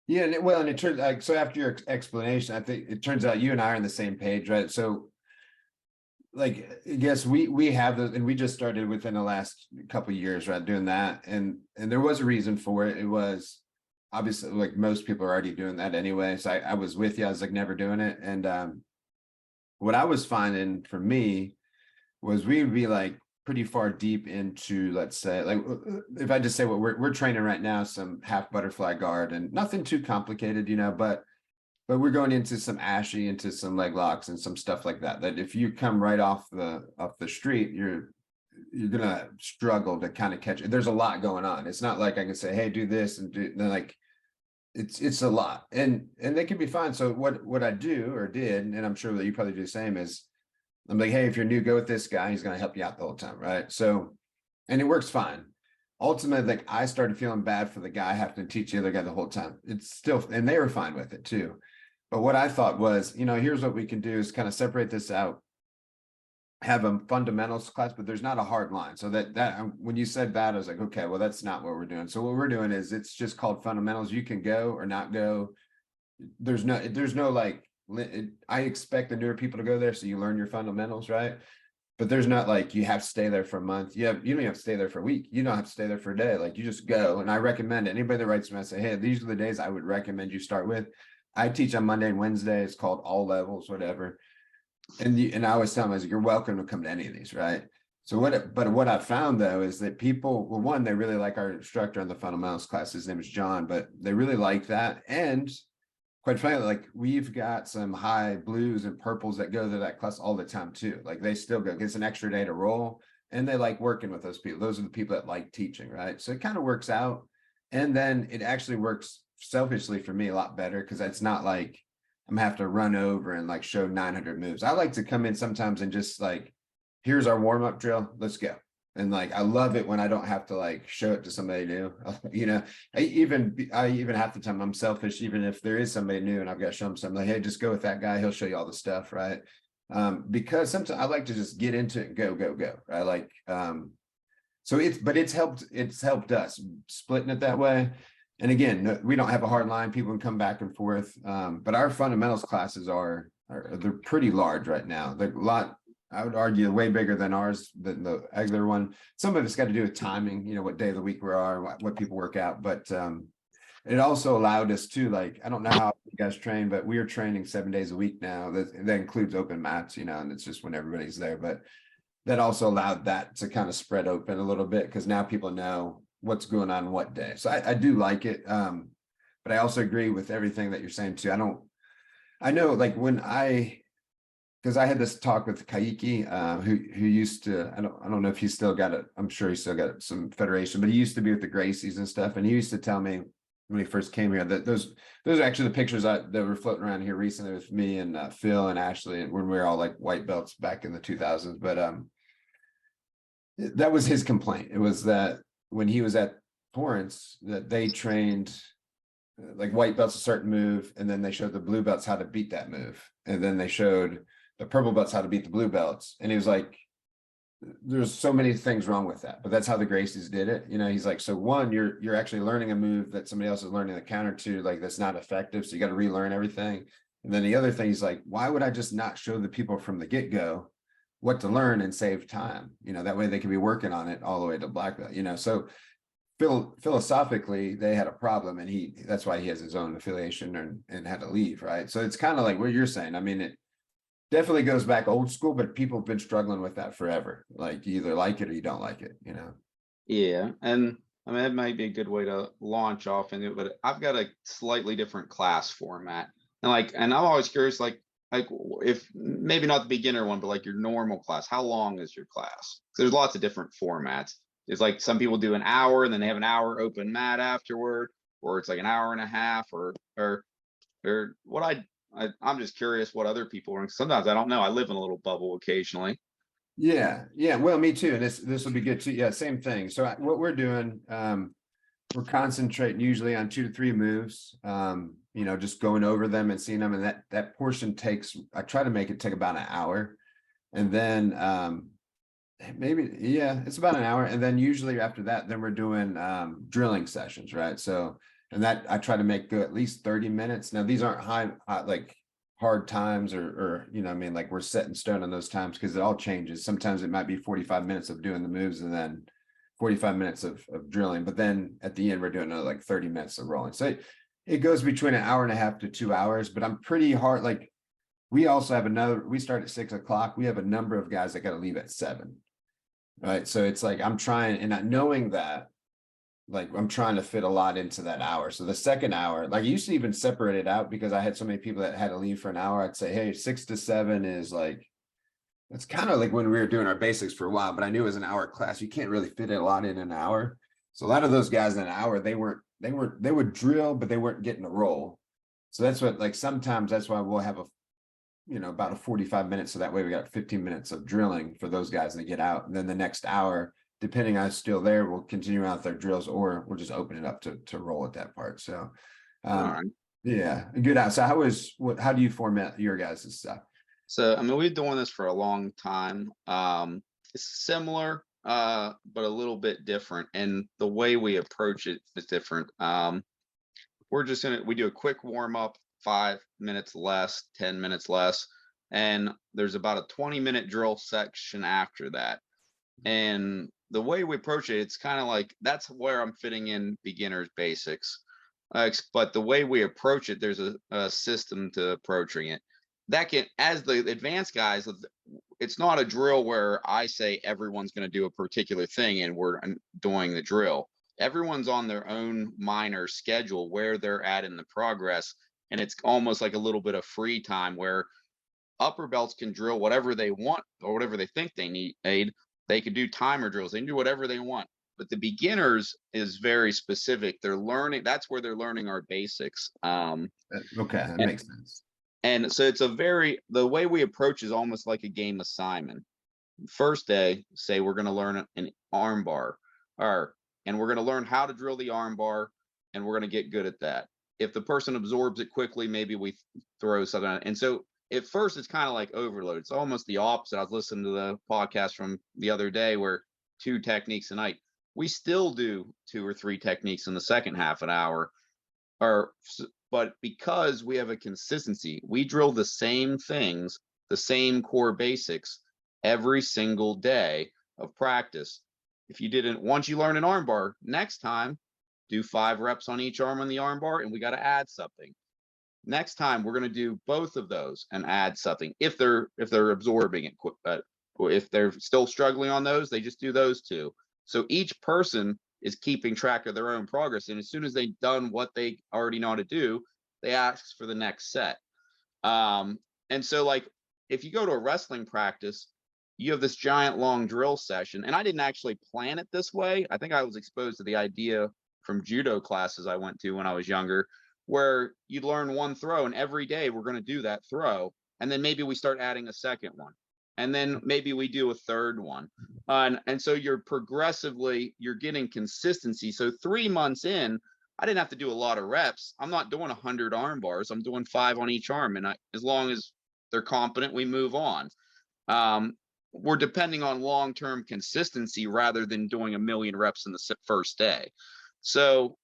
Yeah, and it turns like, so after your explanation, I think it turns out you and I are on the same page, right? So like, I guess we have those, and we just started within the last couple of years, right, doing that, and there was a reason for it. It was obviously like most people are already doing that anyway. So I was with you. I was like never doing it, and what I was finding for me was we would be like pretty far deep into, let's say, like if I just say what we're training right now, some half butterfly guard and nothing too complicated, you know, but we're going into some ashy, into some leg locks and some stuff like that, that if you come right off the street, you're gonna struggle to kind of catch it. There's a lot going on. It's not like I can say, hey, do this and do, then like it's a lot, and they can be fine. So what I do or did, and I'm sure that you probably do the same, is I'm like, hey, if you're new, go with this guy. He's going to help you out the whole time, right? So, and it works fine. Ultimately, like I started feeling bad for the guy having to teach the other guy the whole time. It's still, and they were fine with it too. But what I thought was, you know, here's what we can do is kind of separate this out, have a fundamentals class, but there's not a hard line. So that when you said that, I was like, okay, well, that's not what we're doing. So what we're doing is it's just called fundamentals. You can go or not go. There's no like, I expect the newer people to go there so you learn your fundamentals, right? But there's not like you have to stay there for a month. You don't have to stay there for a week. You don't have to stay there for a day. Like you just go. And I recommend anybody that writes me, I say, hey, these are the days I would recommend you start with. I teach on Monday and Wednesday. It's called all levels, whatever. And I always tell them, I was like, you're welcome to come to any of these, right? So what I found though is that people, well, one, they really like our instructor in the fundamentals class. His name is John, but they really like that. And quite frankly, like we've got some high blues and purples that go to that class all the time too. Like they still go, it's an extra day to roll, and they like working with those people. Those are the people that like teaching, right? So it kind of works out. And then it actually works selfishly for me a lot better, because it's not like I'm gonna have to run over and like show 900 moves. I like to come in sometimes and just like, here's our warm-up drill, let's go. And like, I love it when I don't have to like show it to somebody new. You know, I even half the time I'm selfish, even if there is somebody new and I've got to show them something, like, hey, just go with that guy. He'll show you all the stuff, right? Because sometimes I like to just get into it and go. I like, so it's helped us splitting it that way. And again, we don't have a hard line. People can come back and forth. But our fundamentals classes they're pretty large right now. They're a lot, I would argue, way bigger than ours, than the regular one. Some of it's got to do with timing, you know, what day of the week we are, what people work out. But it also allowed us to, like, I don't know how you guys train, but we are training 7 days a week now. That includes open mats, you know, and it's just when everybody's there. But that also allowed that to kind of spread open a little bit, because now people know what's going on what day. So I do like it. But I also agree with everything that you're saying too. I know like because I had this talk with Kaiki, who used to, I don't know if he's still got it. I'm sure he's still got some federation, but he used to be with the Gracies and stuff. And he used to tell me when he first came here that those are actually the pictures that were floating around here recently with me and Phil and Ashley, and when we were all like white belts back in the 2000s. But that was his complaint. It was that when he was at Torrance, that they trained like white belts a certain move, and then they showed the blue belts how to beat that move, and then they showed the purple belts how to beat the blue belts. And he was like, there's so many things wrong with that, but that's how the Gracies did it. You know, he's like, so one, you're actually learning a move that somebody else is learning the counter to, like that's not effective, so you got to relearn everything. And then the other thing, he's like, why would I just not show the people from the get-go what to learn and save time? You know, that way they can be working on it all the way to black belt, you know. So philosophically they had a problem, and that's why he has his own affiliation and had to leave, right? So it's kind of like what you're saying. I mean, it definitely goes back old school, but people have been struggling with that forever. Like you either like it or you don't like it, you know? Yeah. And I mean, it might be a good way to launch off into it, but I've got a slightly different class format. And I'm always curious, like if maybe not the beginner one, but like your normal class, how long is your class? There's lots of different formats. It's like some people do an hour and then they have an hour open mat afterward, or it's like an hour and a half, or what I'm just curious what other people are. Sometimes I don't know. I live in a little bubble occasionally. Yeah. Well, me too. And this will be good too. Yeah, same thing. So what we're doing, we're concentrating usually on 2 to 3 moves, you know, just going over them and seeing them. And that portion takes, I try to make it take about an hour. And then it's about an hour. And then usually after that, then we're doing drilling sessions, right? So, and that I try to make go at least 30 minutes. Now, these aren't like hard times or, you know, I mean, like we're set in stone on those times because it all changes. Sometimes it might be 45 minutes of doing the moves and then 45 minutes of drilling, but then at the end we're doing another like 30 minutes of rolling. So it goes between an hour and a half to 2 hours, but I'm pretty hard. Like we also have we start at 6 o'clock. We have a number of guys that got to leave at 7. Right. So it's like, I'm trying, and not knowing that, like I'm trying to fit a lot into that hour. So the second hour, like I used to even separate it out because I had so many people that had to leave for an hour. I'd say, hey, 6 to 7 is like, it's kind of like when we were doing our basics for a while, but I knew it was an hour class. You can't really fit a lot in an hour. So a lot of those guys in an hour, they would drill, but they weren't getting a roll. So that's what, like, sometimes that's why we'll have about a 45 minutes. So that way we got 15 minutes of drilling for those guys to get out. And then the next hour, depending on still there, we'll continue on with their drills, or we'll just open it up to roll at that part. So, yeah, good out. So how do you format your guys' stuff? So, I mean, we've been doing this for a long time. It's similar, but a little bit different. And the way we approach it is different. We do a quick warm up, 5 minutes less, 10 minutes less. And there's about a 20-minute drill section after that. And the way we approach it, it's kind of like, that's where I'm fitting in beginners basics. But the way we approach it, there's a system to approaching it. That can, as the advanced guys, it's not a drill where I say everyone's going to do a particular thing and we're doing the drill. Everyone's on their own minor schedule where they're at in the progress. And it's almost like a little bit of free time where upper belts can drill whatever they want or whatever they think they need. They could do timer drills. They can do whatever they want. But the beginners is very specific. They're learning. That's where they're learning our basics. Okay, that makes sense. And so the way we approach is almost like a game assignment. First day, say we're going to learn an arm bar, and we're going to learn how to drill the arm bar, and we're going to get good at that. If the person absorbs it quickly, maybe we throw something on it. And so at first, it's kind of like overload. It's almost the opposite. I was listening to the podcast from the other day where 2 techniques a night. We still do 2 or 3 techniques in the second half an hour, but because we have a consistency, we drill the same things, the same core basics every single day of practice. Once you learn an arm bar, next time, do 5 reps on each arm on the arm bar, and we got to add something. Next time, we're going to do both of those and add something. If they're absorbing it, if they're still struggling on those, they just do those 2. So each person is keeping track of their own progress. And as soon as they've done what they already know how to do, they ask for the next set. And so, like, if you go to a wrestling practice, you have this giant long drill session. And I didn't actually plan it this way. I think I was exposed to the idea from judo classes I went to when I was younger, where you learn one throw and every day we're going to do that throw. And then maybe we start adding a second one. And then maybe we do a third one. And so you're getting consistency. So 3 months in, I didn't have to do a lot of reps. I'm not doing 100 arm bars. I'm doing 5 on each arm. And as long as they're competent, we move on. We're depending on long-term consistency rather than doing 1 million reps in the first day. So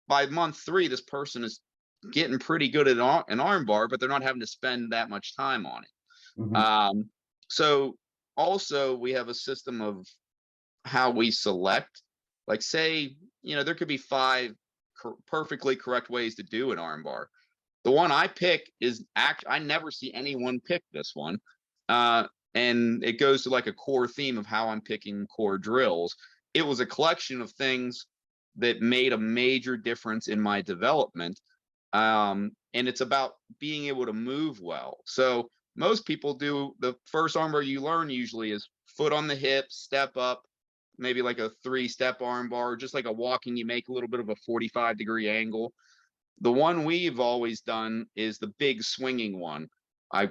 by month 3, this person is getting pretty good at an arm bar, but they're not having to spend that much time on it. Mm-hmm. So also we have a system of how we select, like, say, there could be 5 perfectly correct ways to do an arm bar. The one I pick is I never see anyone pick this one. And it goes to like a core theme of how I'm picking core drills. It was a collection of things that made a major difference in my development. And it's about being able to move well. So most people do the first arm bar you learn usually is foot on the hip, step up, maybe like a 3-step arm bar, just like a walking, you make a little bit of a 45-degree angle. The one we've always done is the big swinging one. I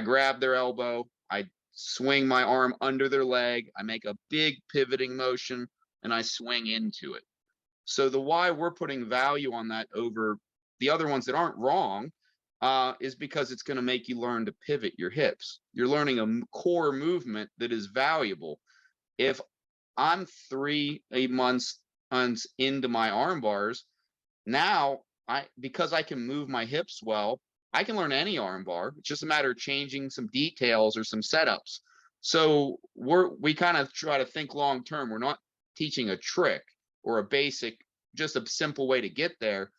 grab their elbow, I swing my arm under their leg, I make a big pivoting motion, and I swing into it. So the why we're putting value on that over the other ones that aren't wrong is because it's going to make you learn to pivot your hips. You're learning a core movement that is valuable. If I'm 8 months into my arm bars, now because I can move my hips well, I can learn any arm bar. It's just a matter of changing some details or some setups. So we kind of try to think long term. We're not teaching a trick or a basic, just a simple way to get there.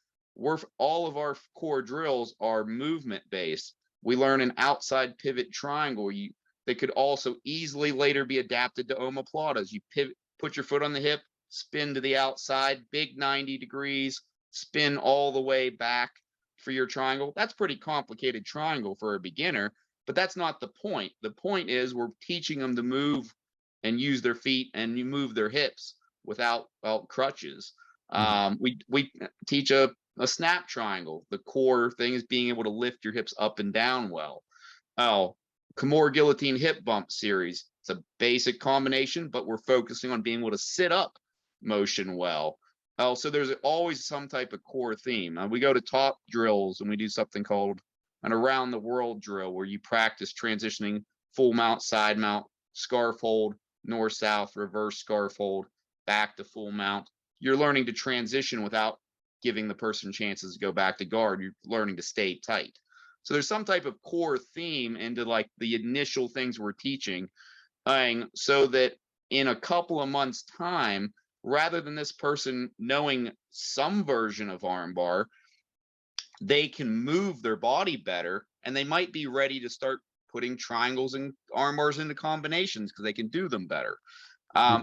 All of our core drills are movement based. We learn an outside pivot triangle. They could also easily later be adapted to omoplatas. You pivot, put your foot on the hip, spin to the outside, big 90 degrees, spin all the way back for your triangle. That's pretty complicated triangle for a beginner, but that's not the point. The point is we're teaching them to move and use their feet and you move their hips without crutches. We teach a snap triangle. The core thing is being able to lift your hips up and down well. Kimura guillotine hip bump series. It's a basic combination, but we're focusing on being able to sit up motion well. So there's always some type of core theme. We go to top drills and we do something called an around the world drill where you practice transitioning full mount, side mount, scarf hold, north, south, reverse scarf hold, back to full mount. You're learning to transition without giving the person chances to go back to guard. You're learning to stay tight. So there's some type of core theme into like the initial things we're teaching, so that in a couple of months' time, rather than this person knowing some version of armbar, they can move their body better and they might be ready to start putting triangles and arm bars into combinations because they can do them better.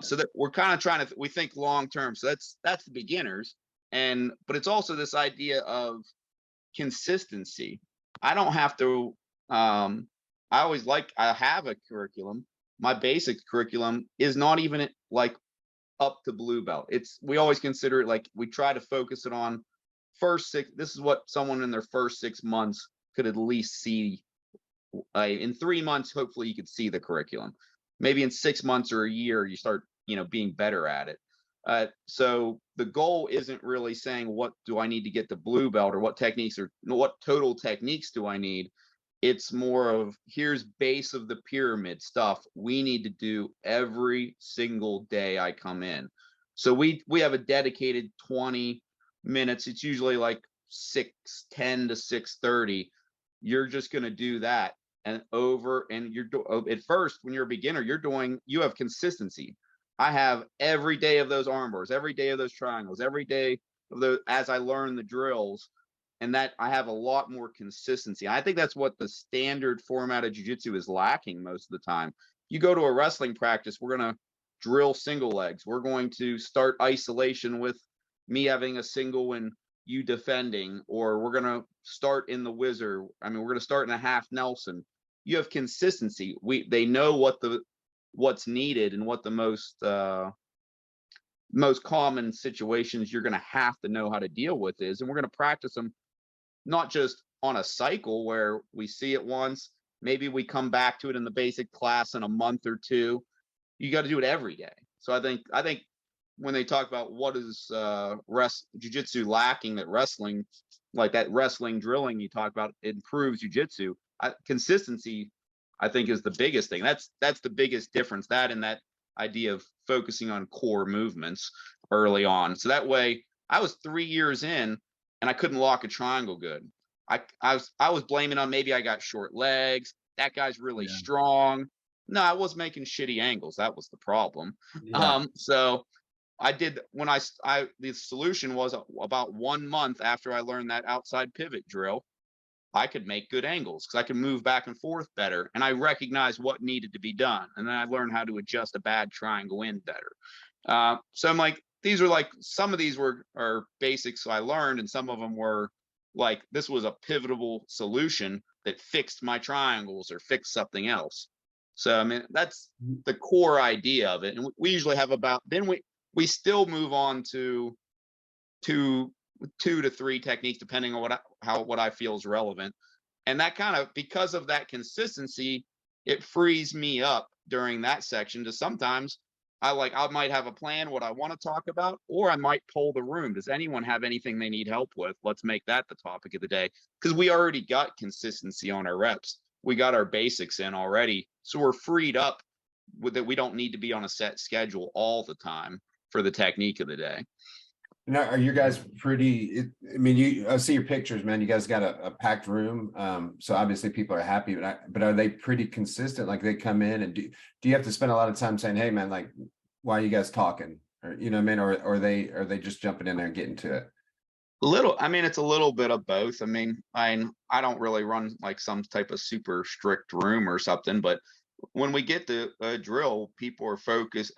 So that we're kind of trying to, we think long term. So that's the beginners. But it's also this idea of consistency. I don't have to, I have a curriculum. My basic curriculum is not even like up to blue belt. We always consider it like we try to focus it on first 6. This is what someone in their first 6 months could at least see. In 3 months, hopefully you could see the curriculum. Maybe in 6 months or a year, you start, being better at it. So the goal isn't really saying what do I need to get to blue belt or what techniques or what total techniques do I need. It's more of here's base of the pyramid stuff we need to do every single day I come in. So we have a dedicated 20 minutes. It's usually like 6:10 to 6:30. You're just going to do that and at first when you're a beginner, you have consistency. I have every day of those arm bars, every day of those triangles, every day of those as I learn the drills, and that I have a lot more consistency. I think that's what the standard format of jiu-jitsu is lacking most of the time. You go to a wrestling practice, we're going to drill single legs. We're going to start isolation with me having a single and you defending, or we're going to start in the whizzer. We're going to start in a half Nelson. You have consistency. They know what's needed and what the most common situations you're going to have to know how to deal with is, and we're going to practice them not just on a cycle where we see it once, maybe we come back to it in the basic class in a month or two. You got to do it every day. So I think when they talk about what is jiu-jitsu lacking, that wrestling, like that wrestling drilling you talk about, improves jiu-jitsu. Consistency, I think, is the biggest thing. That's the biggest difference. That and that idea of focusing on core movements early on. So that way, I was 3 years in and I couldn't lock a triangle good. I was blaming on maybe I got short legs. That guy's really strong. No, I was making shitty angles. That was the problem. Yeah. So I did the solution was about 1 month after I learned that outside pivot drill, I could make good angles because I could move back and forth better. And I recognized what needed to be done. And then I learned how to adjust a bad triangle in better. So I'm like, these are like, some of these are basics I learned, and some of them were like, this was a pivotal solution that fixed my triangles or fixed something else. So, that's the core idea of it. And we usually have then we still move on to 2 to 3 techniques, depending on what I feel is relevant. And that kind of, because of that consistency, it frees me up during that section to sometimes I might have a plan what I want to talk about, or I might poll the room. Does anyone have anything they need help with? Let's make that the topic of the day, because we already got consistency on our reps. We got our basics in already, so we're freed up with that. We don't need to be on a set schedule all the time for the technique of the day. Now, are you guys pretty? I mean, I see your pictures, man. You guys got a packed room, so obviously people are happy. But are they pretty consistent? Like they come in and do you have to spend a lot of time saying, "Hey, man, like, why are you guys talking?" Or you know what I mean? Or are they just jumping in there and getting to it? I mean, it's a little bit of both. I mean, I don't really run like some type of super strict room or something, but when we get to a drill, people are focused.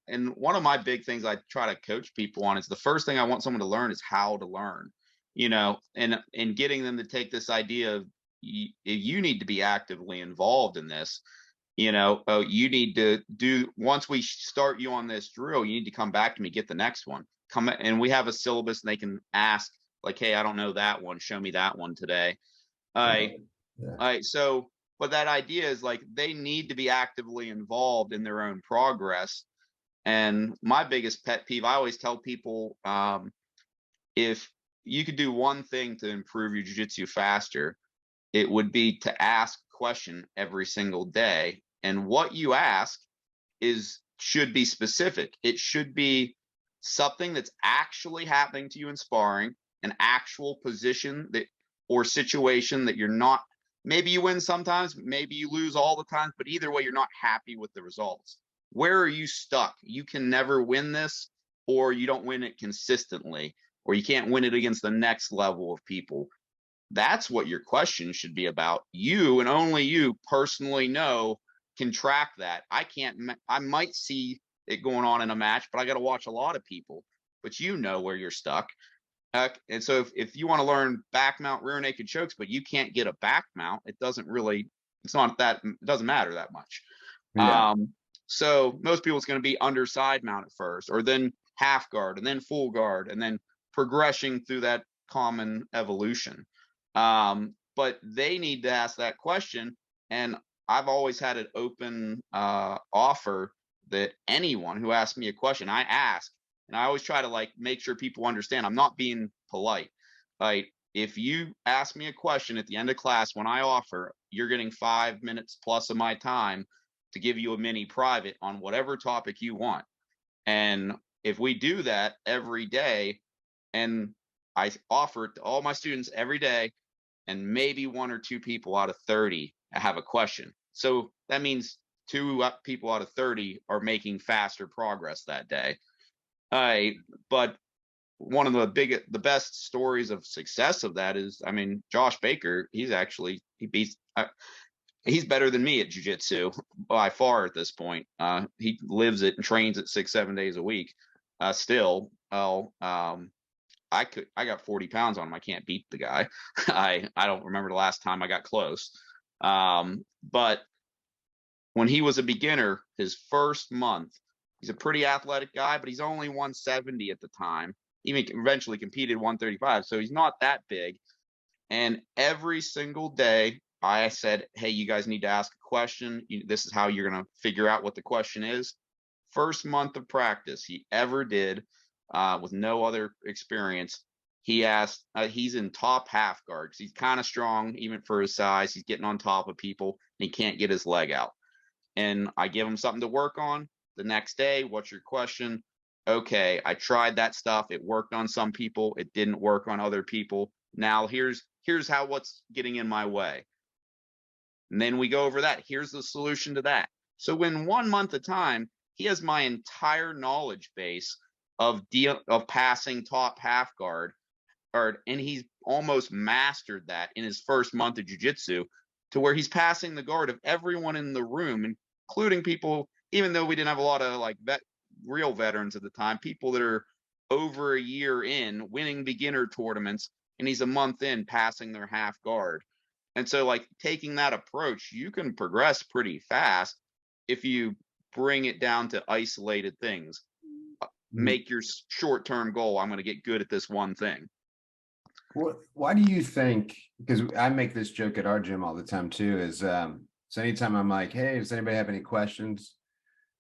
And one of my big things I try to coach people on is the first thing I want someone to learn is how to learn, and getting them to take this idea of you need to be actively involved in this. You need to do, once we start you on this drill, you need to come back to me, get the next one. Come, and we have a syllabus and they can ask like, hey, I don't know that one. Show me that one today. So, but that idea is like, they need to be actively involved in their own progress. And my biggest pet peeve, I always tell people, if you could do one thing to improve your jiu-jitsu faster, it would be to ask a question every single day. And what you ask should be specific. It should be something that's actually happening to you in sparring, an actual position or situation that you're not, maybe you win sometimes, maybe you lose all the time, but either way, you're not happy with the results. Where are you stuck? You can never win this, or you don't win it consistently, or you can't win it against the next level of people. That's what your question should be about. You and only you personally can track that. I might see it going on in a match, but I got to watch a lot of people, but where you're stuck. And so if you want to learn back mount, rear naked chokes, but you can't get a back mount, it doesn't matter that much. Yeah. So most people, it's going to be under side mount at first, or then half guard, and then full guard, and then progressing through that common evolution. But they need to ask that question. And I've always had an open offer that anyone who asks me a question, I ask. And I always try to like make sure people understand I'm not being polite. Like, if you ask me a question at the end of class when I offer, you're getting 5 minutes plus of my time to give you a mini private on whatever topic you want. And if we do that every day, and I offer it to all my students every day, and maybe 1 or 2 people out of 30 have a question. So that means 2 people out of 30 are making faster progress that day. But one of the best stories of success of that is, I mean, Josh Baker, he's better than me at jiu-jitsu by far at this point. He lives it and trains it 6-7 days a week. Still, I got 40 pounds on him. I can't beat the guy. I don't remember the last time I got close. But when he was a beginner, his first month, he's a pretty athletic guy, but he's only 170 at the time. He eventually competed 135, so he's not that big. And every single day, I said, hey, you guys need to ask a question. This is how you're going to figure out what the question is. First month of practice he ever did, with no other experience, he asked, he's in top half guard because he's kind of strong even for his size. He's getting on top of people and he can't get his leg out. And I give him something to work on. The next day, what's your question? Okay, I tried that stuff. It worked on some people. It didn't work on other people. Now here's how what's getting in my way. And then we go over that. Here's the solution to that. So in 1 month at a time, he has my entire knowledge base of passing top half guard, and he's almost mastered that in his first month of jiu-jitsu, to where he's passing the guard of everyone in the room, including people, even though we didn't have a lot of like real veterans at the time, people that are over a year in, winning beginner tournaments, and he's a month in passing their half guard. And so like taking that approach, you can progress pretty fast if you bring it down to isolated things. Make your short-term goal, I'm going to get good at this one thing. Why do you think, because I make this joke at our gym all the time too, is so anytime I'm like, hey, does anybody have any questions?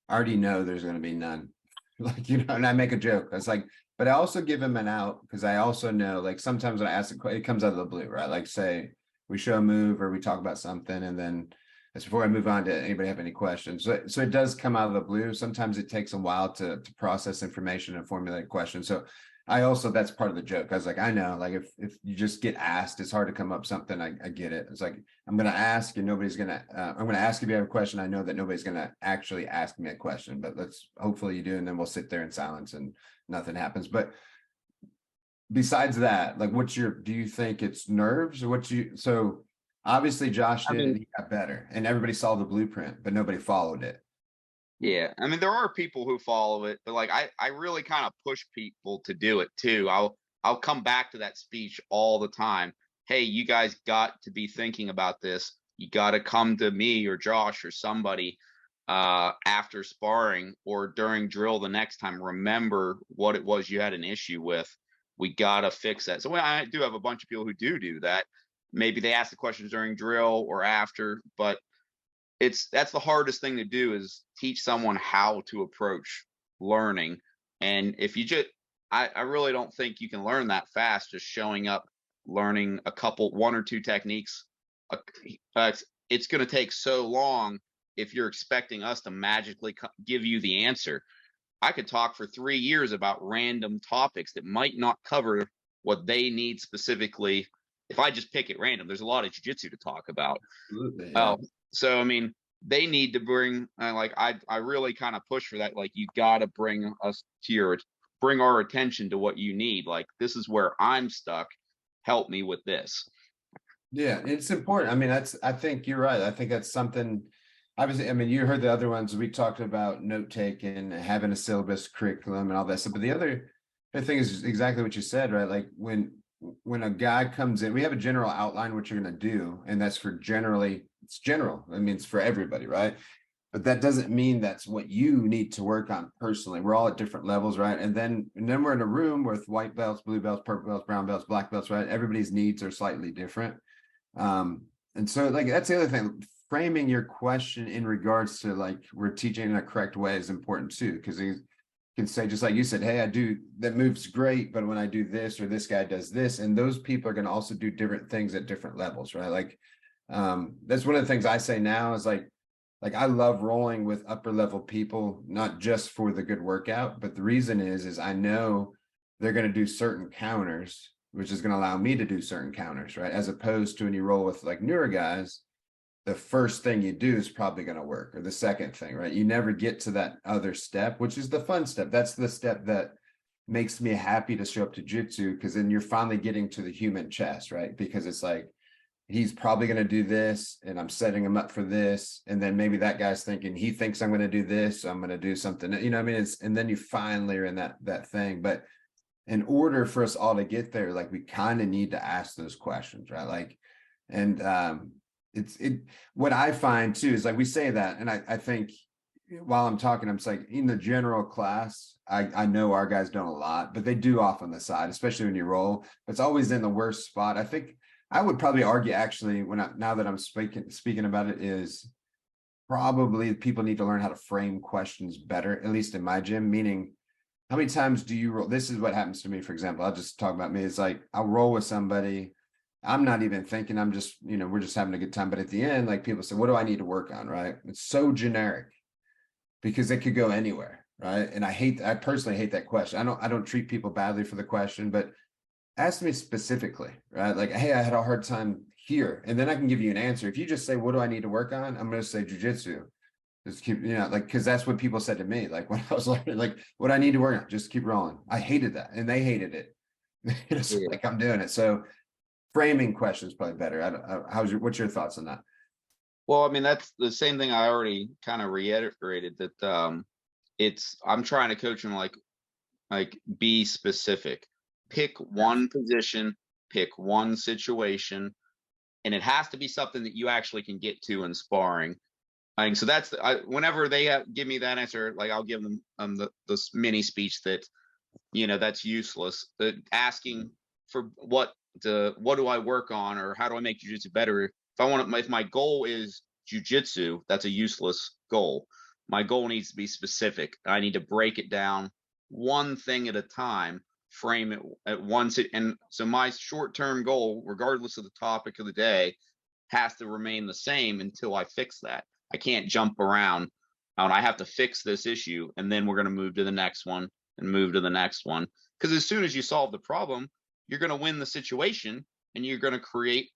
I already know there's going to be none. Like, and I make a joke. It's like, but I also give him an out because I also know, like, sometimes when I ask it comes out of the blue, right? Like, say we show a move or we talk about something, and then that's before I move on to anybody have any questions. So it does come out of the blue. Sometimes it takes a while to process information and formulate questions. So I also, that's part of the joke. I was like, I know, like, if you just get asked, it's hard to come up something. I get it. It's like, I'm going to ask and nobody's going to, I'm going to ask if you have a question. I know that nobody's going to actually ask me a question, but hopefully you do. And then we'll sit there in silence and nothing happens. But besides that, like, do you think it's nerves or so obviously Josh did, and he got better and everybody saw the blueprint, but nobody followed it. Yeah, I mean, there are people who follow it, but like I really kind of push people to do it too. I'll come back to that speech all the time. Hey, you guys got to be thinking about this. You got to come to me or Josh or somebody after sparring or during drill the next time. Remember what it was you had an issue with. We got to fix that. So I do have a bunch of people who do that. Maybe they ask the questions during drill or after, but that's the hardest thing to do, is teach someone how to approach learning. And if you just, I really don't think you can learn that fast just showing up, learning one or two techniques. It's going to take so long if you're expecting us to magically give you the answer. I could talk for 3 years about random topics that might not cover what they need specifically. If I just pick at random, there's a lot of jiu-jitsu to talk about. Absolutely, yeah. So, I mean, they need to bring, I really kind of push for that. Like, you got to bring our attention to what you need. Like, this is where I'm stuck. Help me with this. Yeah, it's important. I mean, I think you're right. I think that's something, obviously, I mean, you heard the other ones. We talked about note taking, having a syllabus, curriculum, and all that stuff. But the other thing is exactly what you said, right? Like, when a guy comes in, we have a general outline what you're going to do, and that's it's general. I mean, it's for everybody, right? But that doesn't mean that's what you need to work on personally. We're all at different levels, right? And then we're in a room with white belts, blue belts, purple belts, brown belts, black belts, right? Everybody's needs are slightly different. And so, like, that's the other thing. Framing your question in regards to, like, we're teaching in a correct way is important too, because you can say, just like you said, hey, that move's great, but when I do this, or this guy does this, and those people are going to also do different things at different levels, right? Like, that's one of the things I say now is like I love rolling with upper level people, not just for the good workout, but the reason is I know they're going to do certain counters, which is going to allow me to do certain counters, right? As opposed to when you roll with like newer guys, the first thing you do is probably going to work, or the second thing, right? You never get to that other step, which is the fun step. That's the step that makes me happy to show up to jiu-jitsu, because then you're finally getting to the human chest, right? Because it's like, he's probably going to do this, and I'm setting him up for this. And then maybe that guy's thinking, he thinks I'm going to do this, so I'm going to do something, you know what I mean? And then you finally are in that thing. But in order for us all to get there, like, we kind of need to ask those questions, right? Like, and what I find too is, like, we say that, and I think while I'm talking, I'm just like, in the general class, I know our guys don't a lot, but they do off on the side, especially when you roll. It's always in the worst spot. I think I would probably argue, actually, now that I'm speaking about it, is probably people need to learn how to frame questions better, at least in my gym. Meaning, how many times do you roll? This is what happens to me, for example. I'll just talk about me. It's like, I'll roll with somebody, I'm not even thinking, I'm just, we're just having a good time. But at the end, like, people say, what do I need to work on, right? It's so generic because it could go anywhere, right? And I personally hate that question. I don't treat people badly for the question, but ask me specifically, right? Like, hey, I had a hard time here, and then I can give you an answer. If you just say, what do I need to work on? I'm going to say jiu-jitsu. Just keep, like, because that's what people said to me. Like, when I was learning, like, what I need to work on, just keep rolling. I hated that, and they hated it. It's like, I'm doing it. So framing questions probably better. What's your thoughts on that? Well, I mean, that's the same thing I already kind of reiterated, that I'm trying to coach them like be specific. Pick one position, pick one situation, and it has to be something that you actually can get to in sparring. So that's whenever they give me that answer, like, I'll give them this mini speech that, that's useless. Asking for what do I work on, or how do I make jiu-jitsu better? If my goal is jiu-jitsu, that's a useless goal. My goal needs to be specific. I need to break it down one thing at a time, frame it at once. And so my short-term goal, regardless of the topic of the day, has to remain the same until I fix that. I can't jump around. And I have to fix this issue, and then we're going to move to the next one and move to the next one. Because as soon as you solve the problem, you're going to win the situation, and you're going to create,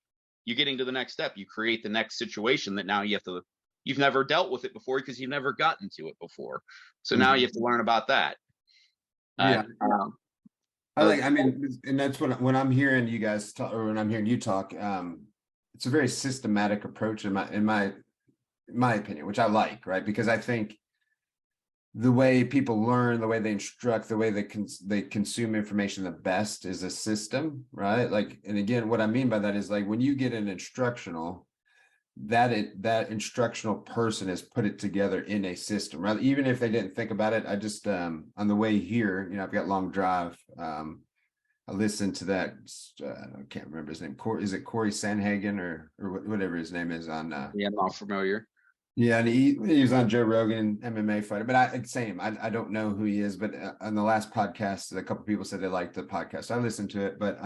you're getting to the next step. You create the next situation that now you've never dealt with it before because you've never gotten to it before. So now you have to learn about that. Yeah. I mean, and that's when I'm hearing you guys talk, or when I'm hearing you talk, it's a very systematic approach in my opinion, which I like, right? Because I think the way people learn, the way they instruct, the way they consume information the best is a system, right? Like, and again, what I mean by that is like when you get an instructional, that instructional person has put it together in a system, right? Even if they didn't think about it. I just on the way here, you know, I've got long drive. I listened to that. I can't remember his name. Is it Corey Sanhagen or whatever his name is on? Yeah, I'm not familiar. Yeah, and he was on Joe Rogan, MMA fighter. But I don't know who he is. But on the last podcast, a couple people said they liked the podcast. So I listened to it, but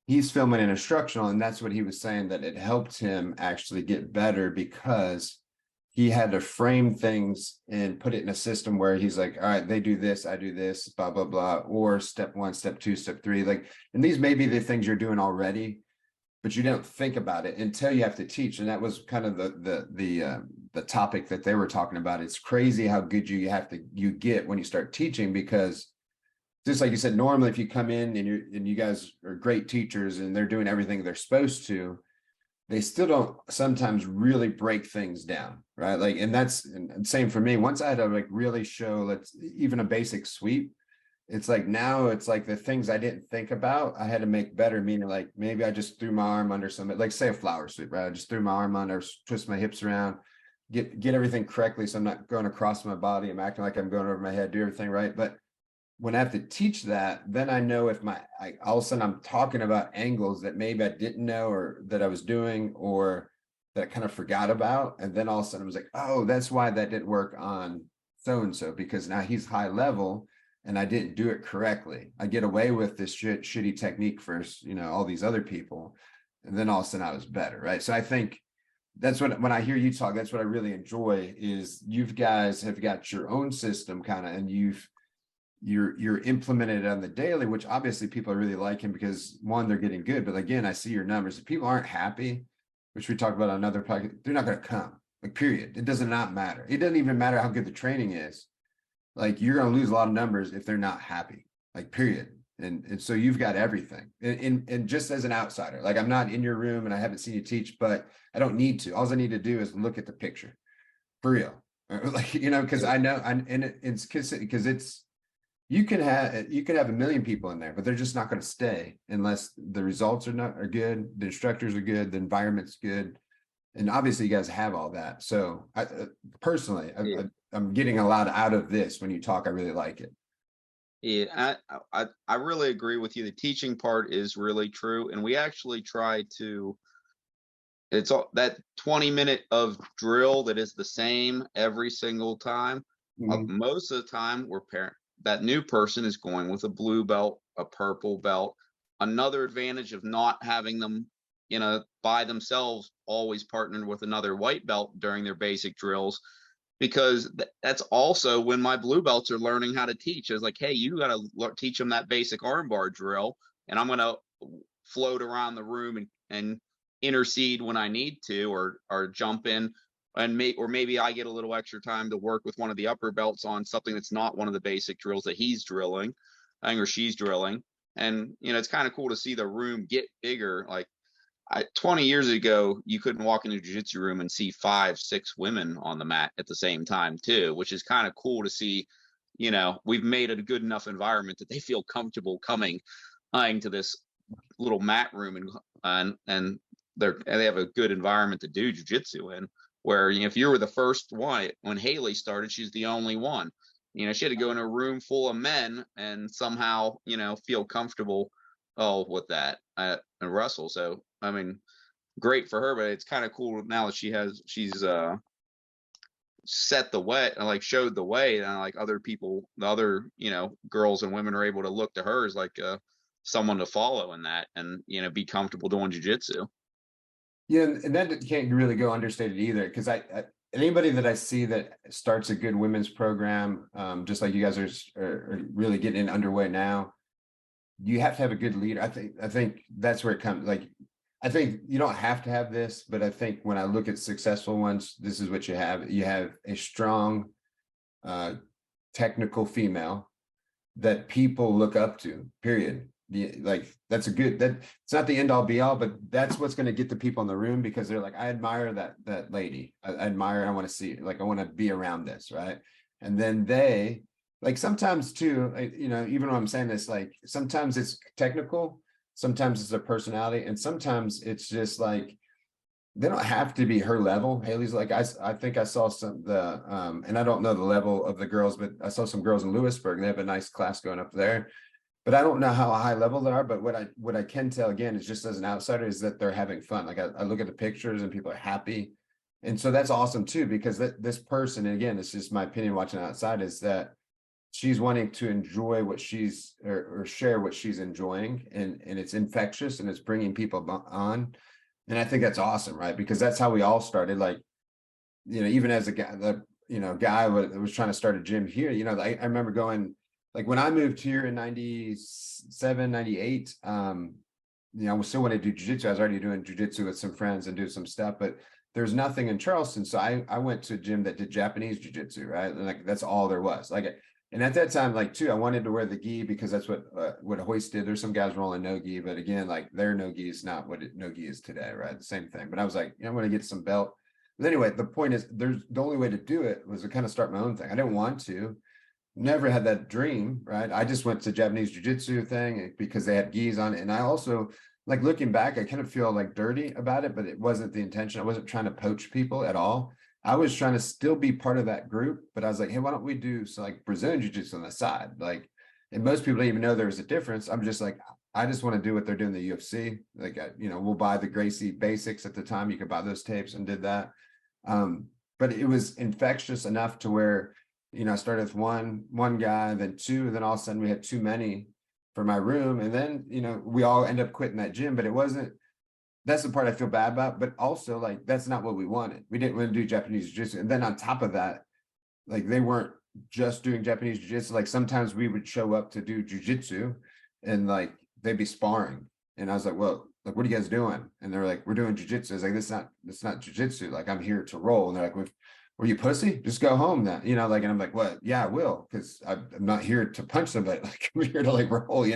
he's filming an instructional, and that's what he was saying, that it helped him actually get better because he had to frame things and put it in a system where he's like, all right, they do this, I do this, blah, blah, blah, or step 1, step 2, step 3. Like, and these may be the things you're doing already, but you don't think about it until you have to teach. And that was kind of the topic that they were talking about. It's crazy how good you get when you start teaching, because just like you said, normally if you come in and you guys are great teachers and they're doing everything they're supposed to, they still don't sometimes really break things down, right? Like, and same for me. Once I had to like really show, even a basic sweep, it's like now it's like the things I didn't think about, I had to make better, meaning like maybe I just threw my arm under something, like say a flower sweep, right? I just threw my arm under, twist my hips around, get everything correctly. So I'm not going across my body. I'm acting like I'm going over my head, do everything right. But when I have to teach that, then I know if all of a sudden I'm talking about angles that maybe I didn't know, or that I was doing, or that I kind of forgot about. And then all of a sudden I was like, oh, that's why that didn't work on so-and-so, because now he's high level and I didn't do it correctly. I get away with this shitty technique first, you know, all these other people. And then all of a sudden I was better, right? So I think that's when I hear you talk, that's what I really enjoy, is you guys have got your own system kind of, and you're implemented on the daily, which obviously people are really liking because one, they're getting good. But again, I see your numbers. If people aren't happy, which we talked about on another podcast, they're not going to come, like, period. It does not matter. It doesn't even matter how good the training is. Like, you're going to lose a lot of numbers if they're not happy, like, period. And so you've got everything. And just as an outsider, like, I'm not in your room and I haven't seen you teach, but I don't need to. All I need to do is look at the picture for real. Like, you know, because I know, it's because it's, you can have a million people in there, but they're just not going to stay unless the results are good, the instructors are good, the environment's good, and obviously you guys have all that. So I personally, I'm getting a lot out of this when you talk. I really like it. Yeah, I really agree with you. The teaching part is really true, and we actually try to. It's all that 20-minute of drill that is the same every single time. Most of the time, that new person is going with a blue belt, a purple belt. Another advantage of not having them, you know, by themselves, always partnered with another white belt during their basic drills, because that's also when my blue belts are learning how to teach. It's like, hey, you got to teach them that basic armbar drill, and I'm going to float around the room and intercede when I need to, or jump in. And maybe I get a little extra time to work with one of the upper belts on something that's not one of the basic drills that he's drilling, or she's drilling. And, you know, it's kind of cool to see the room get bigger. Like 20 years ago, you couldn't walk into a jiu-jitsu room and see 5, 6 women on the mat at the same time too, which is kind of cool to see. You know, we've made a good enough environment that they feel comfortable coming to this little mat room, and they have a good environment to do jiu-jitsu in. Where, you know, if you were the first one, when Haley started, she's the only one. You know, she had to go in a room full of men and somehow, you know, feel comfortable with that and wrestle. So, I mean, great for her, but it's kind of cool now that she's set the way, like showed the way, and like other people, the other, girls and women are able to look to her as like someone to follow in that, and be comfortable doing jiu-jitsu. Yeah, and that can't really go understated either, because I anybody that I see that starts a good women's program, just like you guys are really getting underway now, you have to have a good leader. I think that's where it comes. Like, I think you don't have to have this, but I think when I look at successful ones, this is what you have. You have a strong, technical female that people look up to, period. Like, that's it's not the end all be all, but that's what's going to get the people in the room, because they're like, I admire that lady. I admire, I want to see, like, I want to be around this, right? And then they, like, sometimes too, even when I'm saying this, like, sometimes it's technical, sometimes it's their personality, and sometimes it's just like, they don't have to be her level. Haley's like, I think I saw and I don't know the level of the girls, but I saw some girls in Lewisburg, and they have a nice class going up there. But I don't know how high level they are. But what I can tell, again, is just as an outsider, is that they're having fun. Like, I look at the pictures and people are happy. And so that's awesome too, because this person, and again, it's just my opinion watching outside, is that she's wanting to enjoy what she's, or share what she's enjoying. And it's infectious, and it's bringing people on. And I think that's awesome, right? Because that's how we all started. Like, even as a guy, guy was trying to start a gym here, I remember going, like, when I moved here in 97, 98, I was still wanting to do jiu-jitsu. I was already doing jiu-jitsu with some friends and do some stuff, but there's nothing in Charleston. So I went to a gym that did Japanese jiu-jitsu, right? And like, that's all there was. Like, and at that time, like, too, I wanted to wear the gi, because that's what Hoist did. There's some guys rolling no gi, but again, like, their no gi is not what no gi is today, right? The same thing. But I was like, I'm going to get some belt. But anyway, the point is, the only way to do it was to kind of start my own thing. I didn't want to. Never had that dream, right? I just went to Japanese jiu-jitsu thing because they had gis on it. And I also, like, looking back, I kind of feel like dirty about it, but it wasn't the intention. I wasn't trying to poach people at all. I was trying to still be part of that group, but I was like, hey, why don't we do like Brazilian jiu-jitsu on the side? Like, and most people don't even know there was a difference. I'm just like, I just want to do what they're doing in the UFC. Like, we'll buy the Gracie basics at the time. You could buy those tapes, and did that. But it was infectious enough to where, I started with one guy, then two, and then all of a sudden we had too many for my room. And then, we all end up quitting that gym, but it wasn't, that's the part I feel bad about, but also, like, that's not what we wanted. We didn't want to do Japanese jiu-jitsu. And then on top of that, like, they weren't just doing Japanese jiu-jitsu. Like, sometimes we would show up to do jiu-jitsu, and like, they'd be sparring. And I was like, well, like, what are you guys doing? And they're like, we're doing jiu-jitsu. I was like, it's not jiu-jitsu. Like, I'm here to roll. And they're like, were you pussy? Just go home then, like, and I'm like, what? Yeah, I will, because I'm not here to punch somebody. Like, I'm here to, like, roll,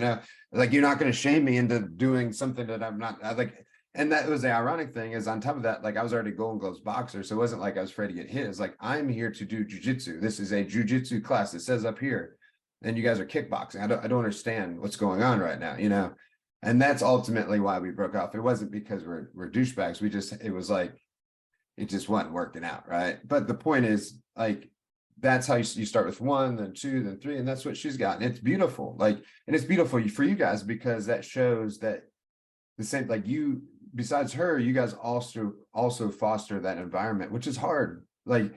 like, you're not going to shame me into doing something that I'm not. I like, and that was the ironic thing, is on top of that, like, I was already Golden Gloves boxer, so it wasn't like I was afraid to get hit. It's like, I'm here to do jiu-jitsu. This is a jiu-jitsu class. It says up here, and you guys are kickboxing. I don't understand what's going on right now, and that's ultimately why we broke off. It wasn't because we're douchebags. It was like, it just wasn't working out, right? But the point is, like, that's how you start with one, then two, then three, and that's what she's got. And it's beautiful. Like, and it's beautiful for you guys, because that shows that the same, like, you, besides her, you guys also foster that environment, which is hard. Like,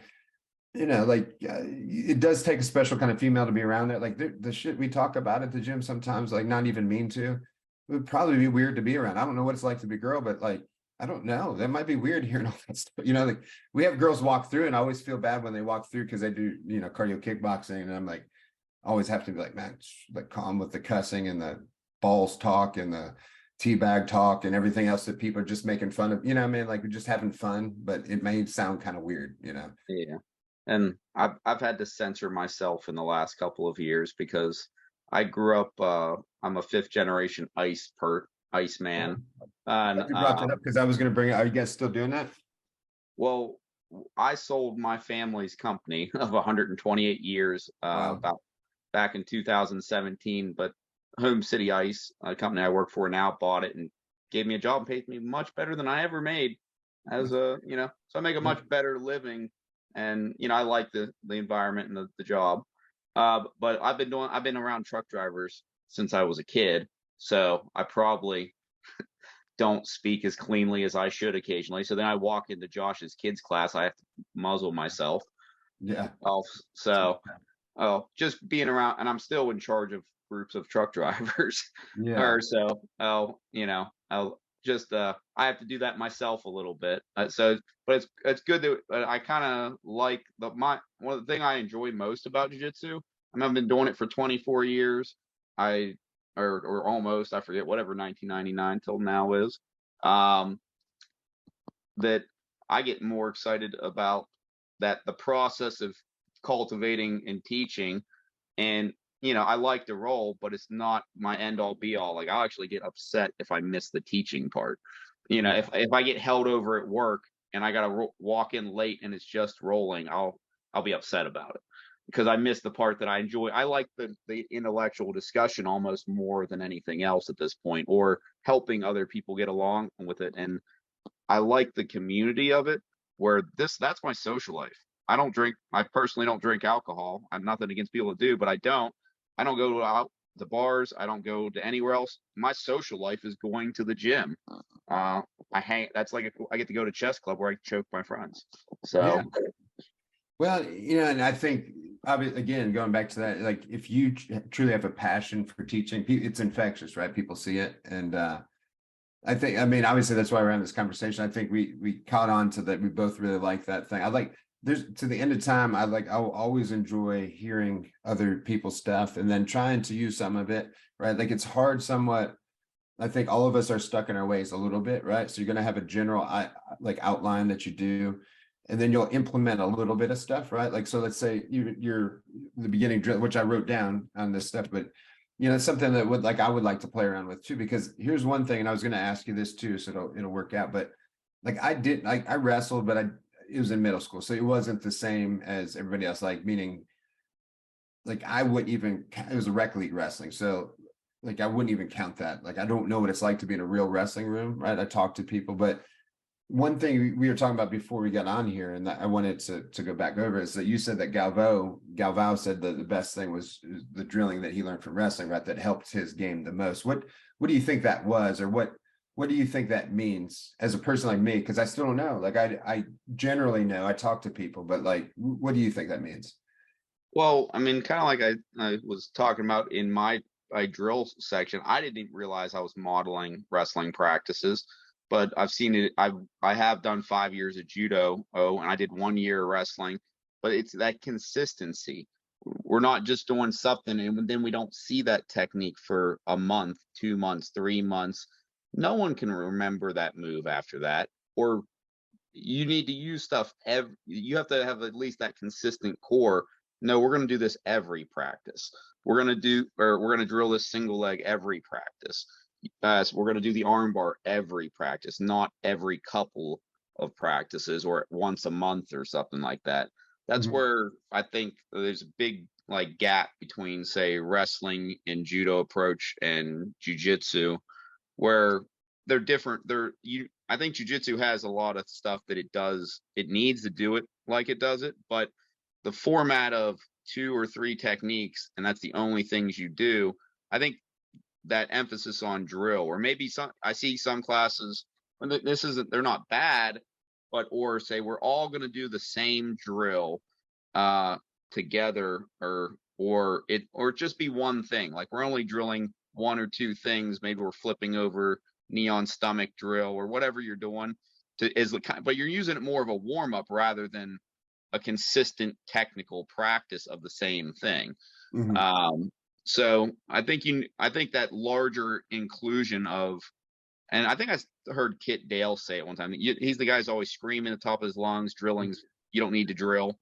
it does take a special kind of female to be around there. Like, the shit we talk about at the gym sometimes, like, not even mean to, it would probably be weird to be around. I don't know what it's like to be a girl, but like, I don't know. That might be weird hearing all that stuff. Like, we have girls walk through, and I always feel bad when they walk through, because they do, cardio kickboxing. And I'm like, always have to be like, man, like, calm with the cussing and the balls talk and the teabag talk and everything else that people are just making fun of. I mean, like, we're just having fun, but it may sound kind of weird, Yeah. And I've had to censor myself in the last couple of years, because I grew up, I'm a 5th generation Iceman. And you brought that up, because I was going to bring it. Are you guys still doing that? Well, I sold my family's company of 128 years about back in 2017, but Home City Ice, a company I work for now, bought it and gave me a job and paid me much better than I ever made as so I make a much better living, and I like the environment and the job. But I've been around truck drivers since I was a kid, so I probably don't speak as cleanly as I should occasionally. So then I walk into Josh's kids class, I have to muzzle myself. Yeah. Just being around, and I'm still in charge of groups of truck drivers, Yeah. or so. I have to do that myself a little bit. But it's good that I kind of like one of the thing I enjoy most about jiu-jitsu. I mean, I've been doing it for 24 years. Or almost, I forget, whatever 1999 till now is. That I get more excited about the process of cultivating and teaching. And I like to roll, but it's not my end all be all. Like, I'll actually get upset if I miss the teaching part. Yeah. If I get held over at work and I gotta walk in late and it's just rolling, I'll be upset about it because I missed the part that I enjoy. I like the intellectual discussion almost more than anything else at this point, or helping other people get along with it. And I like the community of it, where that's my social life. I personally don't drink alcohol. I'm nothing against people that do, but I don't go out to bars. I don't go to anywhere else. My social life is going to the gym. That's like I get to go to chess club where I choke my friends. So Yeah. Well, and I think, again, going back to that, like, if you truly have a passion for teaching, it's infectious, right? People see it. And I think, I mean, obviously that's why we're having this conversation. I think we caught on to that. We both really like that thing. There's, to the end of time, I'll always enjoy hearing other people's stuff and then trying to use some of it, right? Like, it's hard somewhat. I think all of us are stuck in our ways a little bit, right? So you're going to have a general outline that you do, and then you'll implement a little bit of stuff, right? Like, so let's say you're the beginning drill, which I wrote down on this stuff, but it's something that I would like to play around with too, because here's one thing, and I was going to ask you this too, so it'll work out. But like, I wrestled, but it was in middle school, so it wasn't the same as everybody else. Like, meaning, like, I wouldn't even, it was a rec league wrestling, so like, I wouldn't even count that. Like, I don't know what it's like to be in a real wrestling room, right? I talk to people, but one thing we were talking about before we got on here, and that I wanted to go back over, is that you said that Galvao said that the best thing was the drilling that he learned from wrestling, right? That helped his game the most. What do you think that was, or what do you think that means as a person like me? Because I still don't know. Like, I generally know, I talk to people, but like, what do you think that means? well, I mean, kind of like I was talking about in my drill section, I didn't even realize I was modeling wrestling practices, but I've seen it. I have done 5 years of judo, and I did 1 year of wrestling, but it's that consistency. We're not just doing something and then we don't see that technique for a month, 2 months, 3 months. No one can remember that move after that. Or you need to use stuff you have to have at least that consistent core. No, we're going to do this every practice. We're going to drill this single leg every practice. So we're going to do the arm bar every practice, not every couple of practices or once a month or something like that. That's where I think there's a big gap between, say, wrestling and judo approach and jiu-jitsu, where they're different. I think jiu-jitsu has a lot of stuff that it needs to do it like it does it, but the format of 2 or 3 techniques, and that's the only things you do. I think that emphasis on drill, or maybe I see some classes, they're not bad, but, or say we're all going to do the same drill together, or just be one thing. Like, we're only drilling 1 or 2 things. Maybe we're flipping over knee on stomach drill or whatever you're doing but you're using it more of a warm up rather than a consistent technical practice of the same thing. So I think that larger inclusion of, and I think I heard Kit Dale say it one time. He's the guy who's always screaming at the top of his lungs, drilling's, you don't need to drill.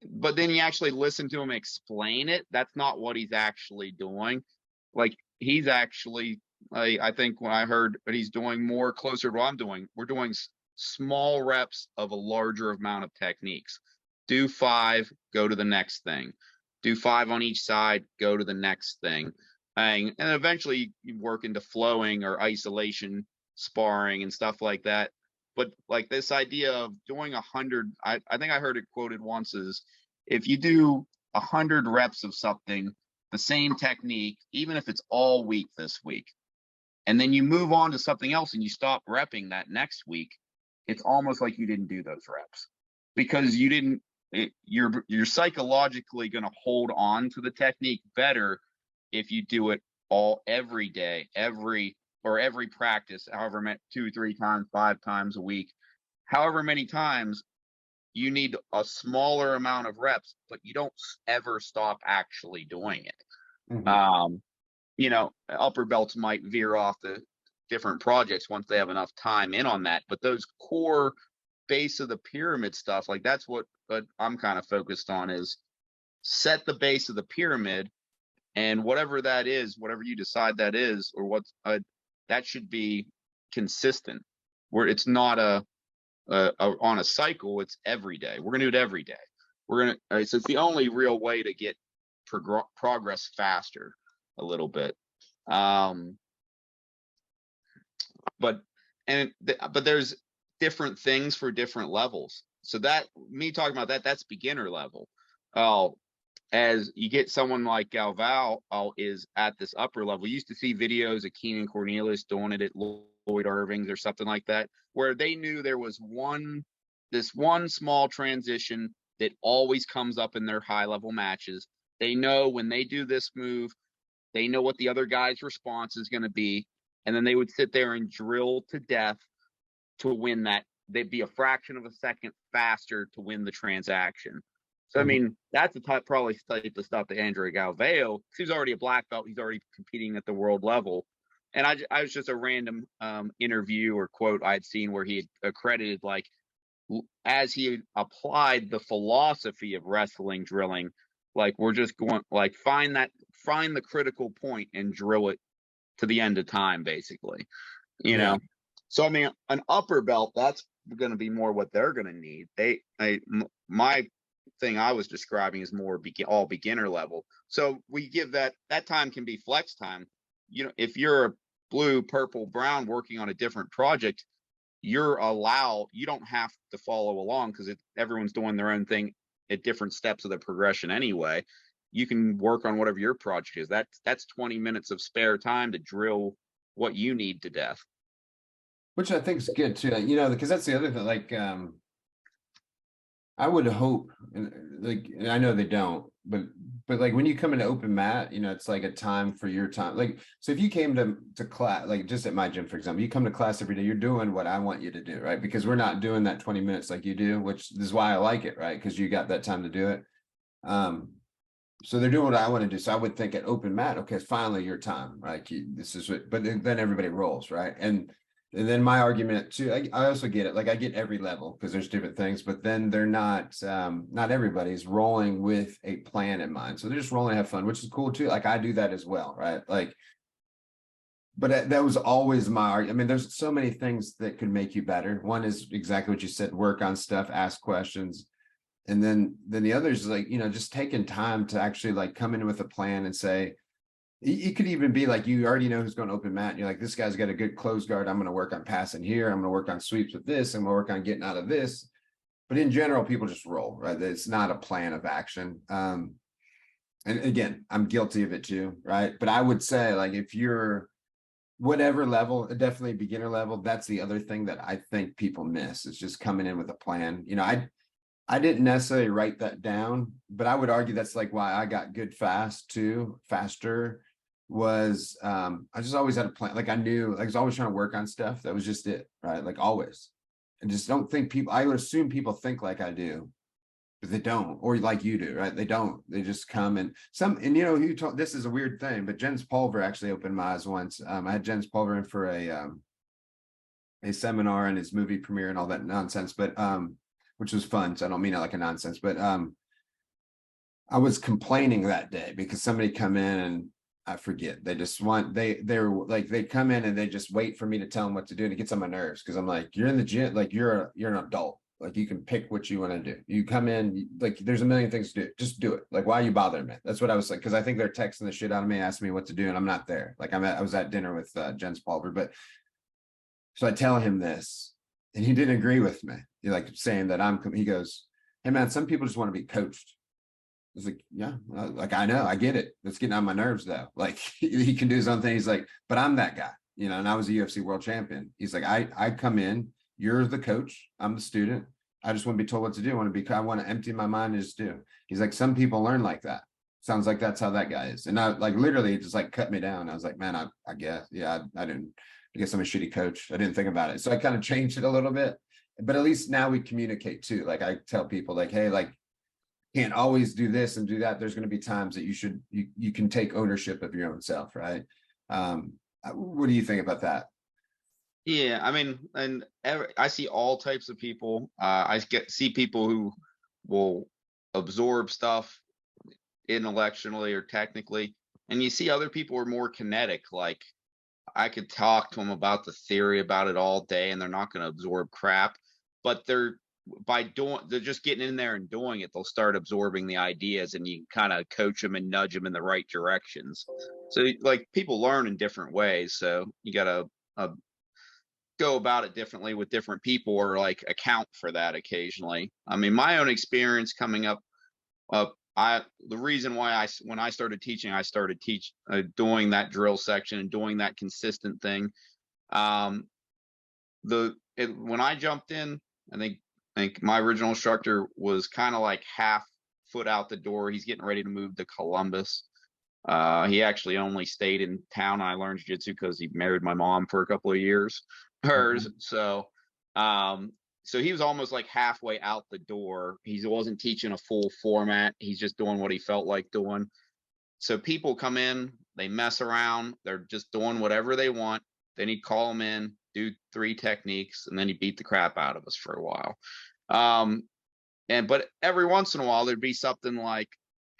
But then you actually listen to him explain it. That's not what he's actually doing. Like, he's actually, I think when I heard, but he's doing more closer to what I'm doing. We're doing small reps of a larger amount of techniques. Do 5, go to the next thing. Do 5 on each side, go to the next thing. And eventually you work into flowing or isolation sparring and stuff like that. But like, this idea of doing 100, I think I heard it quoted once, is if you do 100 reps of something, the same technique, even if it's all week this week, and then you move on to something else and you stop repping that next week, it's almost like you didn't do those reps, because you didn't, you're psychologically going to hold on to the technique better if you do it every day, every practice, however many, 2, 3 times, 5 times a week, however many times. You need a smaller amount of reps, but you don't ever stop actually doing it. Mm-hmm. Upper belts might veer off the different projects once they have enough time in on that, but those core base of the pyramid stuff, like that's what I'm kind of focused on, is set the base of the pyramid, and whatever that is, whatever you decide that is, or what that should be consistent, where it's not on a cycle. It's every day. We're gonna do it every day. So it's the only real way to get progress faster a little bit. But there's different things for different levels. So that, me talking about that's beginner level. As you get someone like Galval is at this upper level. You used to see videos of Keenan Cornelius doing it at Lloyd Irving's or something like that, where they knew there was this one small transition that always comes up in their high level matches. They know when they do this move, they know what the other guy's response is going to be. And then they would sit there and drill to death to win that. They'd be a fraction of a second faster to win the transaction. So, I mean, that's the type of stuff that Andrea Galvao, he's already a black belt. He's already competing at the world level. And I was just a random interview or quote I'd seen where he had accredited, like, as he applied the philosophy of wrestling drilling, like, we're just going, like, find the critical point and drill it to the end of time, basically, you know? So, I mean, an upper belt, that's going to be more what they're going to need. My thing I was describing is more all beginner level. So we give that time can be flex time. If you're a blue, purple, brown working on a different project, you don't have to follow along because everyone's doing their own thing at different steps of the progression anyway. You can work on whatever your project is. That's 20 minutes of spare time to drill what you need to death. Which I think is good too, because that's the other thing. Like, I would hope, and I know they don't, but like when you come into open mat, it's like a time for your time. Like, so if you came to class, like just at my gym, for example, you come to class every day, you're doing what I want you to do, right? Because we're not doing that 20 minutes like you do, which is why I like it, right? Because you got that time to do it. So they're doing what I want to do. So I would think at open mat, okay, it's finally your time, right? This is what, but then everybody rolls, right? And then my argument too, I also get it. Like, I get every level because there's different things, but then they're not everybody's rolling with a plan in mind. So they're just rolling to have fun, which is cool too. Like, I do that as well, right? Like, but that was always my argument. I mean, there's so many things that could make you better. One is exactly what you said, work on stuff, ask questions. And then the other is like, just taking time to actually like come in with a plan and say, it could even be like, you already know who's going to open mat. And you're like, this guy's got a good close guard. I'm going to work on passing here. I'm going to work on sweeps with this. I'm going to work on getting out of this. But in general, people just roll, right? It's not a plan of action. And again, I'm guilty of it too, right? But I would say, like, if you're whatever level, definitely beginner level, that's the other thing that I think people miss. It's just coming in with a plan. I didn't necessarily write that down, but I would argue that's like why I got good faster was I just always had a plan. Like, I knew, like, I was always trying to work on stuff. That was just it, right? Like, always. And just don't think I would assume people think like I do, but they don't, or like you do, right? They don't. They just come and this is a weird thing, but Jens Pulver actually opened my eyes once. I had Jens Pulver in for a seminar and his movie premiere and all that nonsense, but which was fun. So I don't mean it like a nonsense, but I was complaining that day because somebody come in and I forget. They just they're like, they come in and they just wait for me to tell them what to do. And it gets on my nerves because I'm like, you're in the gym, like you're an adult. Like, you can pick what you want to do. You come in, like, there's a million things to do. Just do it. Like, why are you bothering me? That's what I was like, because I think they're texting the shit out of me, asking me what to do, and I'm not there. Like, I was at dinner with Jens Pulver, but so I tell him this, and he didn't agree with me. He like saying that he goes, hey man, some people just want to be coached. I was like, yeah, like, I know, I get it. It's getting on my nerves though. Like, he can do his own thing. He's like, but I'm that guy, and I was a UFC world champion. He's like, I come in, you're the coach, I'm the student. I just want to be told what to do. I want to empty my mind and just do. He's like, some people learn like that. Sounds like that's how that guy is. And I like literally just like cut me down. I was like, man, I guess, yeah, I guess I'm a shitty coach. I didn't think about it. So I kind of changed it a little bit, but at least now we communicate too. Like I tell people like, hey, like, can't always do this and do that. There's going to be times that you can take ownership of your own self. Right. What do you think about that? Yeah, I mean, and I see all types of people. See people who will absorb stuff intellectually or technically, and you see other people are more kinetic. Like I could talk to them about the theory about it all day, and they're not going to absorb crap. But they're just getting in there and doing it. They'll start absorbing the ideas, and you kind of coach them and nudge them in the right directions. So like people learn in different ways. So you got to go about it differently with different people, or like account for that occasionally. I mean, my own experience coming up, the reason why when I started teaching, doing that drill section and doing that consistent thing. When I jumped in, I think my original instructor was kind of like half foot out the door. He's getting ready to move to Columbus. He actually only stayed in town. I learned jiu-jitsu because he married my mom for a couple of years. So he was almost like halfway out the door. He wasn't teaching a full format. He's just doing what he felt like doing. So people come in, they mess around, they're just doing whatever they want. Then he'd call them in, do 3 techniques, and then he'd beat the crap out of us for a while. But every once in a while there'd be something like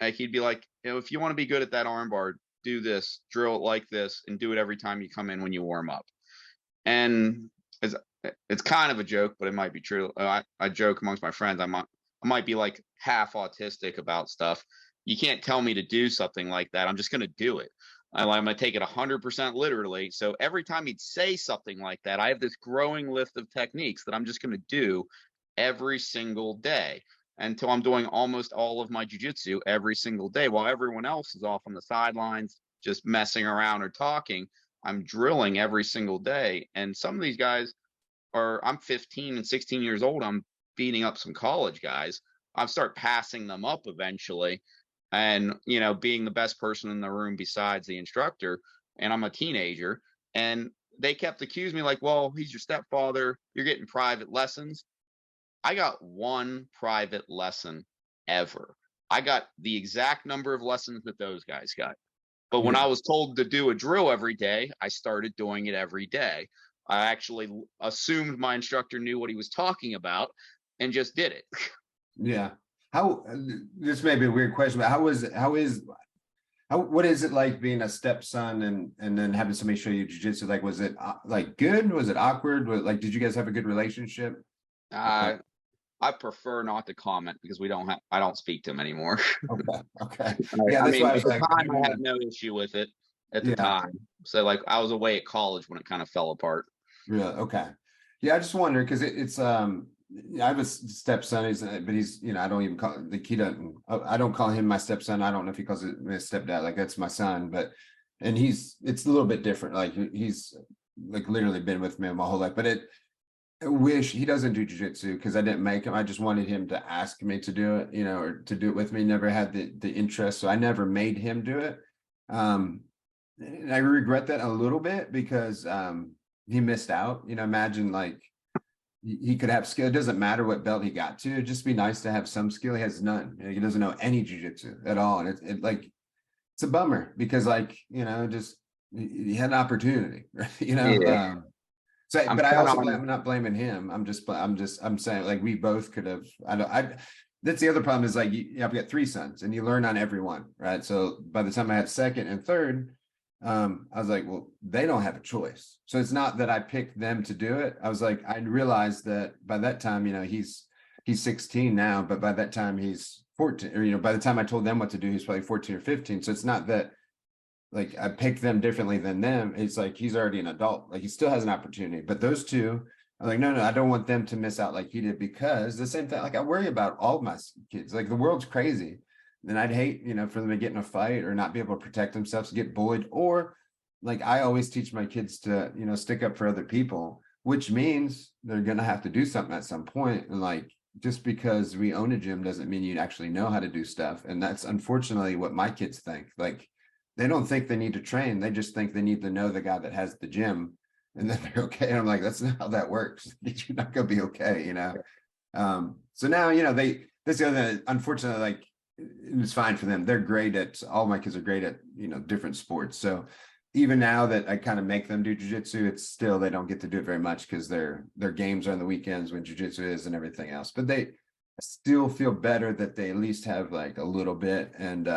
he'd be like, if you want to be good at that armbar, do this, drill it like this, and do it every time you come in when you warm up. And it's kind of a joke, but it might be true. I joke amongst my friends. I might be like half autistic about stuff. You can't tell me to do something like that. I'm just going to do it. I'm going to take it 100% literally. So every time he'd say something like that, I have this growing list of techniques that I'm just going to do every single day until I'm doing almost all of my jiu-jitsu every single day, while everyone else is off on the sidelines just messing around or talking. I'm drilling every single day. And some of these guys I'm 15 and 16 years old. I'm beating up some college guys. I start passing them up eventually, and, being the best person in the room besides the instructor. And I'm a teenager, and they kept accusing me like, well, he's your stepfather. You're getting private lessons. I got 1 private lesson ever. I got the exact number of lessons that those guys got. But when I was told to do a drill every day, I started doing it every day. I actually assumed my instructor knew what he was talking about and just did it. Yeah. This may be a weird question, but what is it like being a stepson and then having somebody show you jiu-jitsu? Like, was it like good? Was it awkward? Did you guys have a good relationship? I prefer not to comment because I don't speak to him anymore. Okay. Yeah, I mean, at the time I had no issue with it at the time. So like I was away at college when it kind of fell apart. Yeah. Okay. Yeah. I just wonder because it's I have a stepson, but he's I don't even call I don't call him my stepson. I don't know if he calls it my stepdad. Like that's my son, and it's a little bit different. Like he's like literally been with me my whole life, but I wish he doesn't do jiu-jitsu because I didn't make him. I just wanted him to ask me to do it, or to do it with me. Never had the interest, so I never made him do it. And I regret that a little bit because he missed out. Imagine like he could have skill. It doesn't matter what belt he got to. It'd just be nice to have some skill. He has none. He doesn't know any jiu-jitsu at all, and it's a bummer because just he had an opportunity, Yeah. So, but I'm not blaming him. I'm saying like we both could have. That's the other problem is like I've got 3 sons and you learn on every one, right? So by the time I had second and third, I was like, well, they don't have a choice. So it's not that I picked them to do it. I was like, I realized that by that time, he's 16 now, but by that time he's 14. Or by the time I told them what to do, he's probably 14 or 15. So it's not that. Like I picked them differently than them. It's like he's already an adult. Like he still has an opportunity. But those 2, I'm like, no, I don't want them to miss out like he did because the same thing. Like I worry about all of my kids. Like the world's crazy, and I'd hate for them to get in a fight or not be able to protect themselves, get bullied, or like I always teach my kids to stick up for other people, which means they're gonna have to do something at some point. And like just because we own a gym doesn't mean you actually know how to do stuff. And that's unfortunately what my kids think. Like, they don't think they need to train. They just think they need to know the guy that has the gym, and then they're okay. And I'm like, that's not how that works. You're not gonna be okay, you know? So now, you know, this the other, unfortunately, like, it's fine for them. They're great at, all my kids are great at, you know, different sports. So even now that I kind of make them do jujitsu, it's still, they don't get to do it very much because their games are on the weekends when jujitsu is and everything else. But they still feel better that they at least have like a little bit. And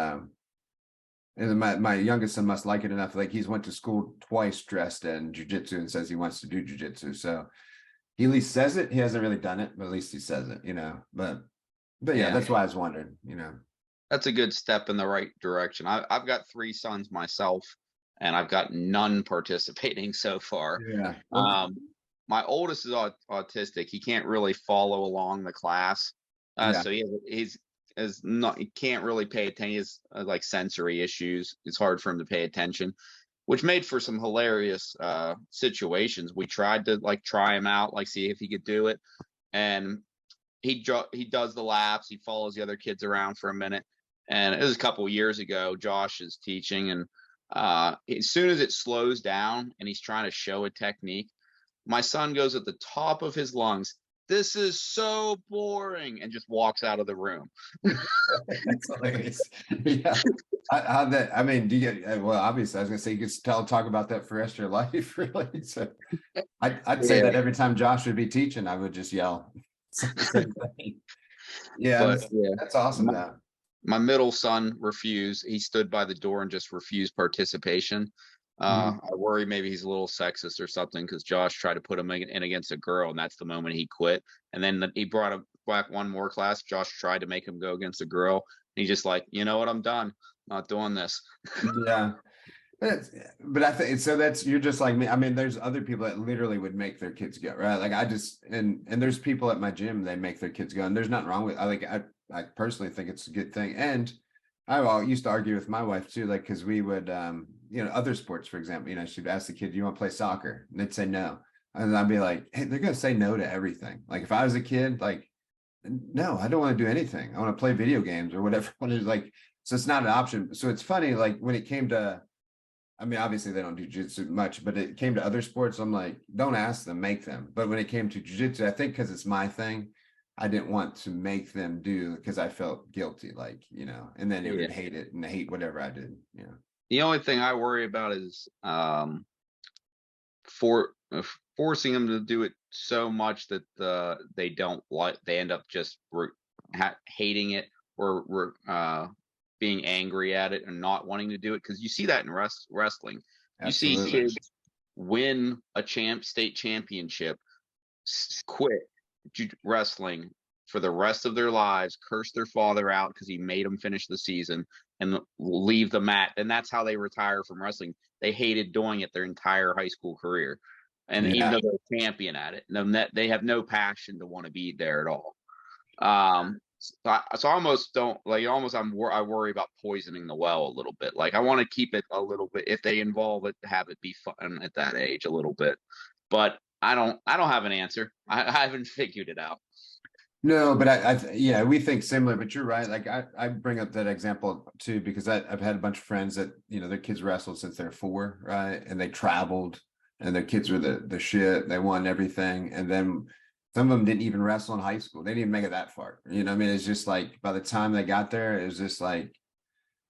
my youngest son must like it enough. Like, he's went to school twice dressed in jujitsu and says he wants to do jujitsu. So he at least says it. He hasn't really done it, but at least he says it, you know. But yeah, that's why I was wondering, you know. That's a good step in the right direction. I've got 3 sons myself, and I've got none participating so far. Yeah. My oldest is autistic. He can't really follow along the class. Yeah. So he can't really pay attention. He has like sensory issues. It's hard for him to pay attention, which made for some hilarious situations. We tried to like try him out, like see if he could do it. And he does the laps. He follows the other kids around for a minute. And it was a couple of years ago. Josh is teaching, and as soon as it slows down and he's trying to show a technique, my son goes at the top of his lungs, "This is so boring," and just walks out of the room. That's hilarious. Yeah. I mean, do you get, well, obviously I was gonna say you could talk about that for the rest of your life, really. So I'd say that every time Josh would be teaching, I would just yell. Yeah, that's awesome though. My middle son refused. He stood by the door and just refused participation. I worry maybe he's a little sexist or something, because Josh tried to put him in against a girl, and that's the moment he quit. And then he brought him back one more class. Josh tried to make him go against a girl, and he's just like, you know what, I'm done. I'm not doing this. Yeah. But I think so. That's, you're just like me. I mean, there's other people that literally would make their kids go, right? Like, I just, and there's people at my gym, they make their kids go, and there's nothing wrong with, I personally think it's a good thing. And I used to argue with my wife too, like, because we would, you know, other sports, for example, you know, she'd ask the kid, "You want to play soccer?" And they'd say no. And I'd be like, hey, they're going to say no to everything. Like, if I was a kid, like, no, I don't want to do anything. I want to play video games or whatever. Like, so it's not an option. So it's funny, like, when it came to, I mean, obviously they don't do jiu-jitsu much, but it came to other sports, I'm like, don't ask them, make them. But when it came to jiu-jitsu, I think because it's my thing, I didn't want to make them do, because I felt guilty, like, you know, and then they would hate it and hate whatever I did, you know. The only thing I worry about is forcing them to do it so much that they don't like, they end up just hating it, or being angry at it and not wanting to do it. Because you see that in wrestling. Absolutely. You see kids win a state championship, quit wrestling for the rest of their lives, curse their father out because he made them finish the season, and leave the mat. And that's how they retire from wrestling. They hated doing it their entire high school career. And even though they're champion at it, they have no passion to want to be there at all. So I almost don't like, I worry about poisoning the well a little bit. Like, I want to keep it a little bit, if they involve it, have it be fun at that age a little bit. But I don't have an answer. I haven't figured it out. No, but yeah, we think similar, but you're right. Like, I bring up that example too, because I've had a bunch of friends that, you know, their kids wrestled since they're 4, right? And they traveled, and their kids were the shit. They won everything. And then some of them didn't even wrestle in high school. They didn't even make it that far. You know what I mean? It's just like, by the time they got there, it was just like,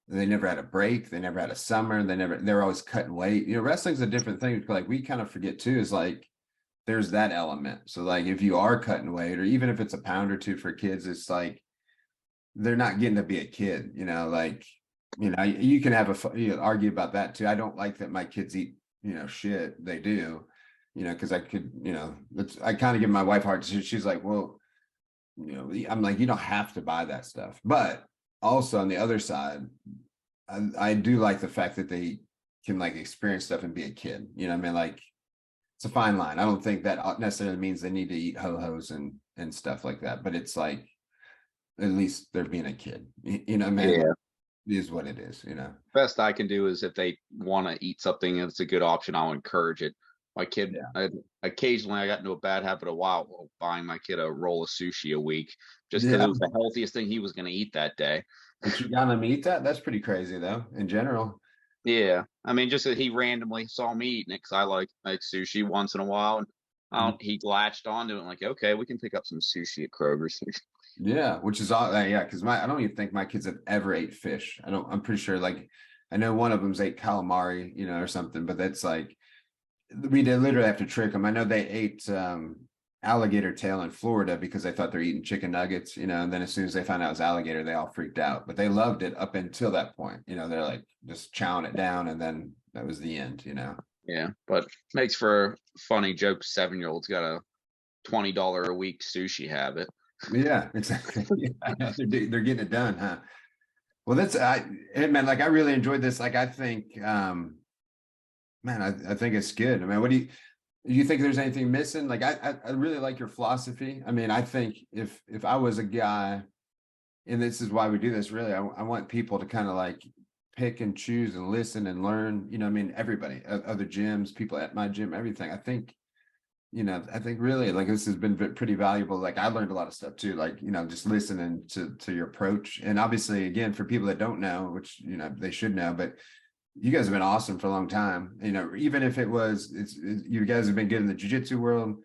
they never had a break. They never had a summer. They were always cutting weight. You know, wrestling's a different thing. Like, we kind of forget too, is like, there's that element. So like, if you are cutting weight, or even if it's a pound or two for kids, it's like, they're not getting to be a kid, you know, like, you know, you can have argue about that too. I don't like that my kids eat, you know, shit. They do, you know, because I could, you know, I kind of give my wife hard. She's like, well, you know, I'm like, you don't have to buy that stuff. But also on the other side, I do like the fact that they can like experience stuff and be a kid, you know what I mean? Like, it's a fine line. I don't think that necessarily means they need to eat ho-hos and stuff like that, but it's like, at least they're being a kid, you know what I mean? Yeah. It is what it is, you know. Best I can do is, if they want to eat something and it's a good option, I'll encourage it. My kid, occasionally I got into a bad habit of buying my kid a roll of sushi a week just because it was the healthiest thing he was going to eat that day. But you got him to eat that? That's pretty crazy though, in general. Yeah. I mean, just that he randomly saw me eating it because I like sushi once in a while. And he latched onto it and like, okay, we can pick up some sushi at Kroger's. Yeah, which is all because I don't even think my kids have ever ate fish. I'm pretty sure, like, I know one of them's ate calamari, or something, but that's like we did literally have to trick them. I know they ate alligator tail in Florida because they thought they're eating chicken nuggets, and then as soon as they found out it was alligator, they all freaked out. But they loved it up until that point. They're like just chowing it down, and then that was the end. Yeah, but makes for funny jokes. 7-year-old's got a $20 a week sushi habit. Yeah, exactly. Yeah, they're getting it done, huh? Well, man, like I really enjoyed this. Like I think, man, I think it's good. I mean, what do you think there's anything missing? Like I really like your philosophy. I mean, I think if I was a guy, and this is why we do this, really, I want people to kind of like pick and choose and listen and learn. I mean, everybody, other gyms, people at my gym, everything. I think really like this has been pretty valuable. Like I learned a lot of stuff too, like, just listening to your approach. And obviously, again, for people that don't know, which, they should know, but you guys have been awesome for a long time. Even if you guys have been good in the jiu-jitsu world.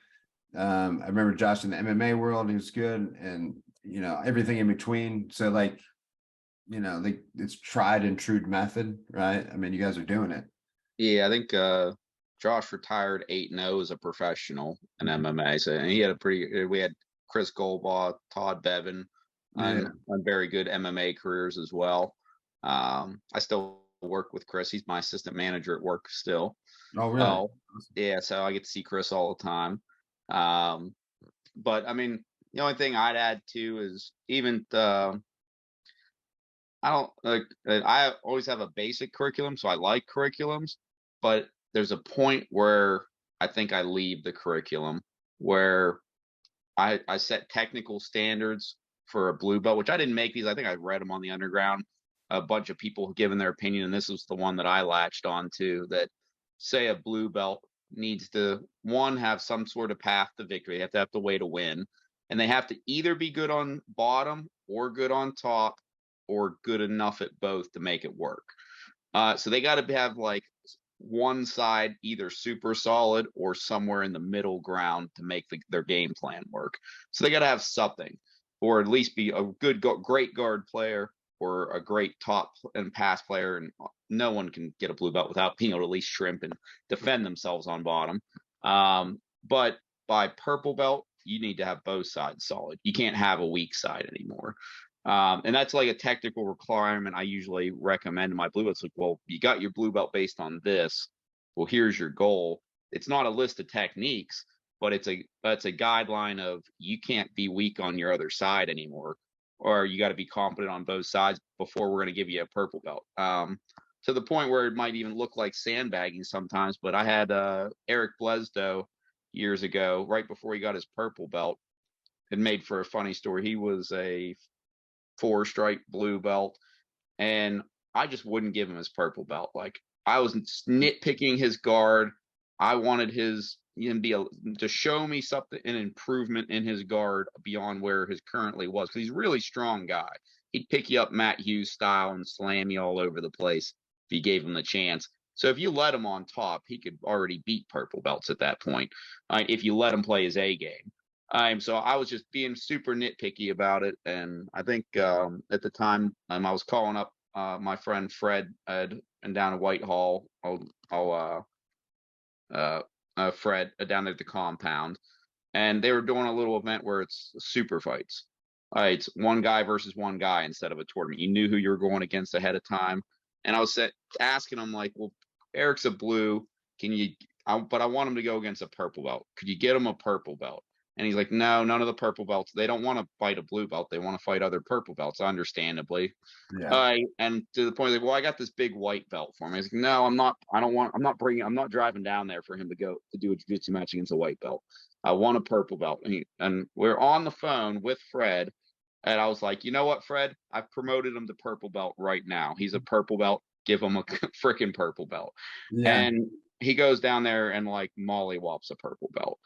I remember Josh in the MMA world, he was good, and, everything in between. So like, it's tried and true method, right? I mean, you guys are doing it. Yeah, I think, Josh retired 8-0 as a professional in MMA. So he had we had Chris Goldbaugh, Todd Bevan, on very good MMA careers as well. I still work with Chris. He's my assistant manager at work still. Oh, really? Yeah. So I get to see Chris all the time. But I mean, the only thing I'd add too is even I always have a basic curriculum, so I like curriculums, but there's a point where I think I leave the curriculum where I set technical standards for a blue belt, which I didn't make these. I think I read them on the underground. A bunch of people have given their opinion, and this was the one that I latched on to, that say a blue belt needs to, one, have some sort of path to victory. They have the way to win, and they have to either be good on bottom or good on top or good enough at both to make it work. So they got to have like one side either super solid or somewhere in the middle ground to make their game plan work. So they got to have something, or at least be a great guard player or a great top and pass player. And no one can get a blue belt without being able to at least shrimp and defend themselves on bottom. But by purple belt, you need to have both sides solid. You can't have a weak side anymore. And that's like a technical requirement I usually recommend to my blue belts. Like, well, you got your blue belt based on this. Well, here's your goal. It's not a list of techniques, but it's a guideline of you can't be weak on your other side anymore, or you got to be competent on both sides before we're going to give you a purple belt. To the point where it might even look like sandbagging sometimes. But I had Eric Blesdo years ago, right before he got his purple belt. It made for a funny story. He was a 4-stripe blue belt, and I just wouldn't give him his purple belt. Like, I was nitpicking his guard. I wanted to show me something, an improvement in his guard beyond where his currently was, because he's a really strong guy. He'd pick you up Matt Hughes style and slam you all over the place if you gave him the chance. So if you let him on top, he could already beat purple belts at that point, if you let him play his A game. So I was just being super nitpicky about it. And I think at the time I was calling up my friend Fred and down at Whitehall, Fred down at the compound. And they were doing a little event where it's super fights. It's one guy versus one guy instead of a tournament. You knew who you were going against ahead of time. And I was asking him, like, well, Eric's a blue. But I want him to go against a purple belt. Could you get him a purple belt? And he's like, no, none of the purple belts. They don't want to fight a blue belt. They want to fight other purple belts, understandably. Yeah. And to the point, like, well, I got this big white belt for him. He's like, no, I'm not driving down there for him to go to do a jiu-jitsu match against a white belt. I want a purple belt. And we're on the phone with Fred. And I was like, you know what, Fred? I've promoted him to purple belt right now. He's a purple belt. Give him a freaking purple belt. Yeah. And he goes down there and like mollywops a purple belt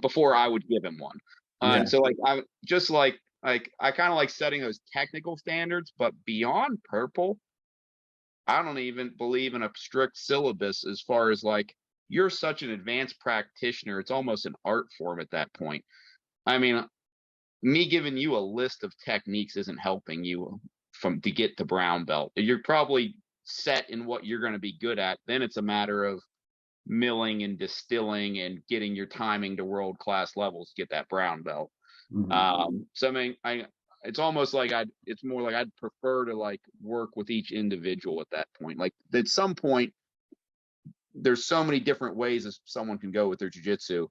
before I would give him one. Yeah. And so like I just like I kind of like setting those technical standards, but beyond purple, I don't even believe in a strict syllabus as far as like you're such an advanced practitioner. It's almost an art form at that point. I mean, me giving you a list of techniques isn't helping you to get the brown belt. You're probably set in what you're going to be good at. Then it's a matter of milling and distilling and getting your timing to world-class levels to get that brown belt. So I mean, it's almost like it's more like I'd prefer to like work with each individual at that point. Like at some point, there's so many different ways as someone can go with their jiu-jitsu.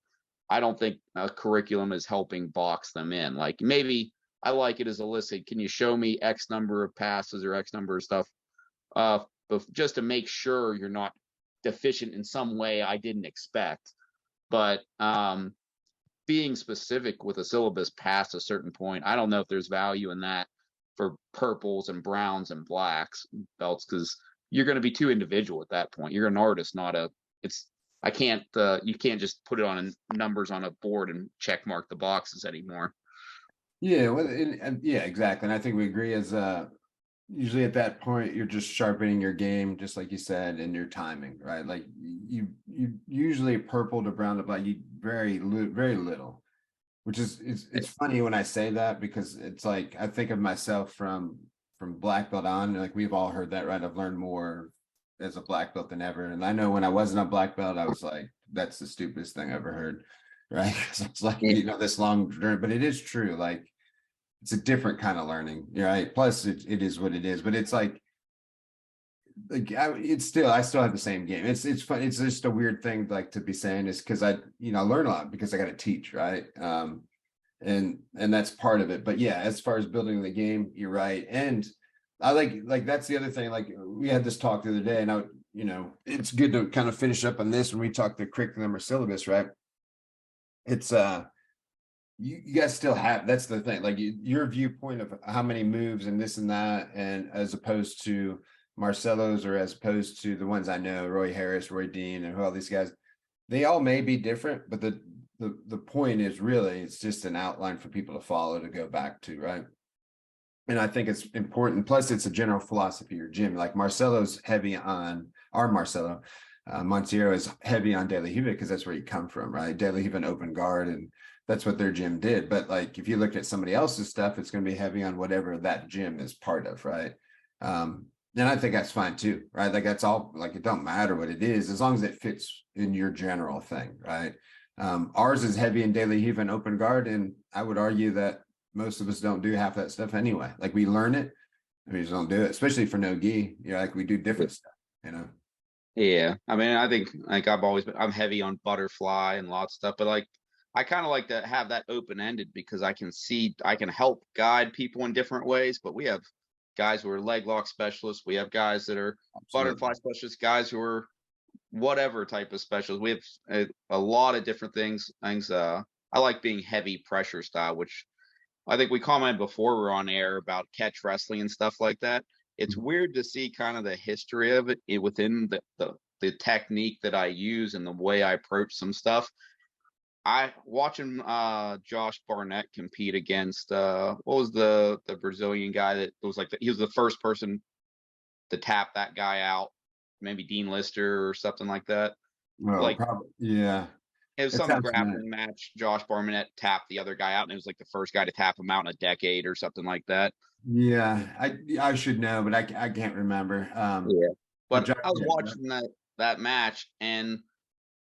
I don't think a curriculum is helping box them in. Like maybe I like it as a list. Can you show me X number of passes or X number of stuff? But just to make sure you're not deficient in some way I didn't expect. But being specific with a syllabus past a certain point, I don't know if there's value in that for purples and browns and blacks belts, because you're going to be too individual at that point. You're an artist, not a. You can't just put it on numbers on a board and check mark the boxes anymore. Yeah, well, yeah, exactly. And I think we agree as usually at that point, you're just sharpening your game, just like you said, and your timing, right? Like you usually purple to brown to black, you very little, which is it's funny when I say that, because it's like I think of myself from black belt on, like we've all heard that, right? I've learned more as a black belt than ever. And I know when I wasn't a black belt, I was like, that's the stupidest thing I ever heard, right? Because it's like, this long journey, but it is true. Like it's a different kind of learning, right? Plus it is what it is, but it's like I still have the same game. It's fun. It's just a weird thing like to be saying is because I learn a lot because I got to teach, right? And that's part of it. But yeah, as far as building the game, you're right. And I like that's the other thing. Like we had this talk the other day, and it's good to kind of finish up on this when we talk the curriculum or syllabus, right? It's you guys still have, that's the thing, like your viewpoint of how many moves and this and that, and as opposed to Marcelo's, or as opposed to the ones I know, Roy Harris, Roy Dean, and all these guys, they all may be different, but the point is really it's just an outline for people to follow, to go back to, right? And I think it's important. Plus, it's a general philosophy or gym. Like Marcelo's heavy on Marcelo. Montiero is heavy on De La Riva because that's where you come from, right? De La Riva and open guard, and that's what their gym did. But like, if you look at somebody else's stuff, it's going to be heavy on whatever that gym is part of, right? And I think that's fine too, right? Like that's all. Like it don't matter what it is as long as it fits in your general thing, right? Ours is heavy in De La Riva and open guard, and I would argue that most of us don't do half that stuff anyway. Like we learn it, and we just don't do it, especially for no gi. Like we do different stuff, Yeah, I mean, I think like I'm heavy on butterfly and lots of stuff, but like I kind of like to have that open ended because I can help guide people in different ways. But we have guys who are leg lock specialists. We have guys that are butterfly specialists. Guys who are whatever type of specialists. We have a lot of different things. I like being heavy pressure style, which I think we commented before we were on air about catch wrestling and stuff like that. It's weird to see kind of the history of it within the technique that I use and the way I approach some stuff. Watching Josh Barnett compete against what was the Brazilian guy that was like he was the first person to tap that guy out, maybe Dean Lister or something like that. Well, like probably, yeah. It was some grappling match. Josh Barnett tapped the other guy out, and it was like the first guy to tap him out in a decade or something like that. Yeah, I should know, but I can't remember. Yeah, but I was watching that match, and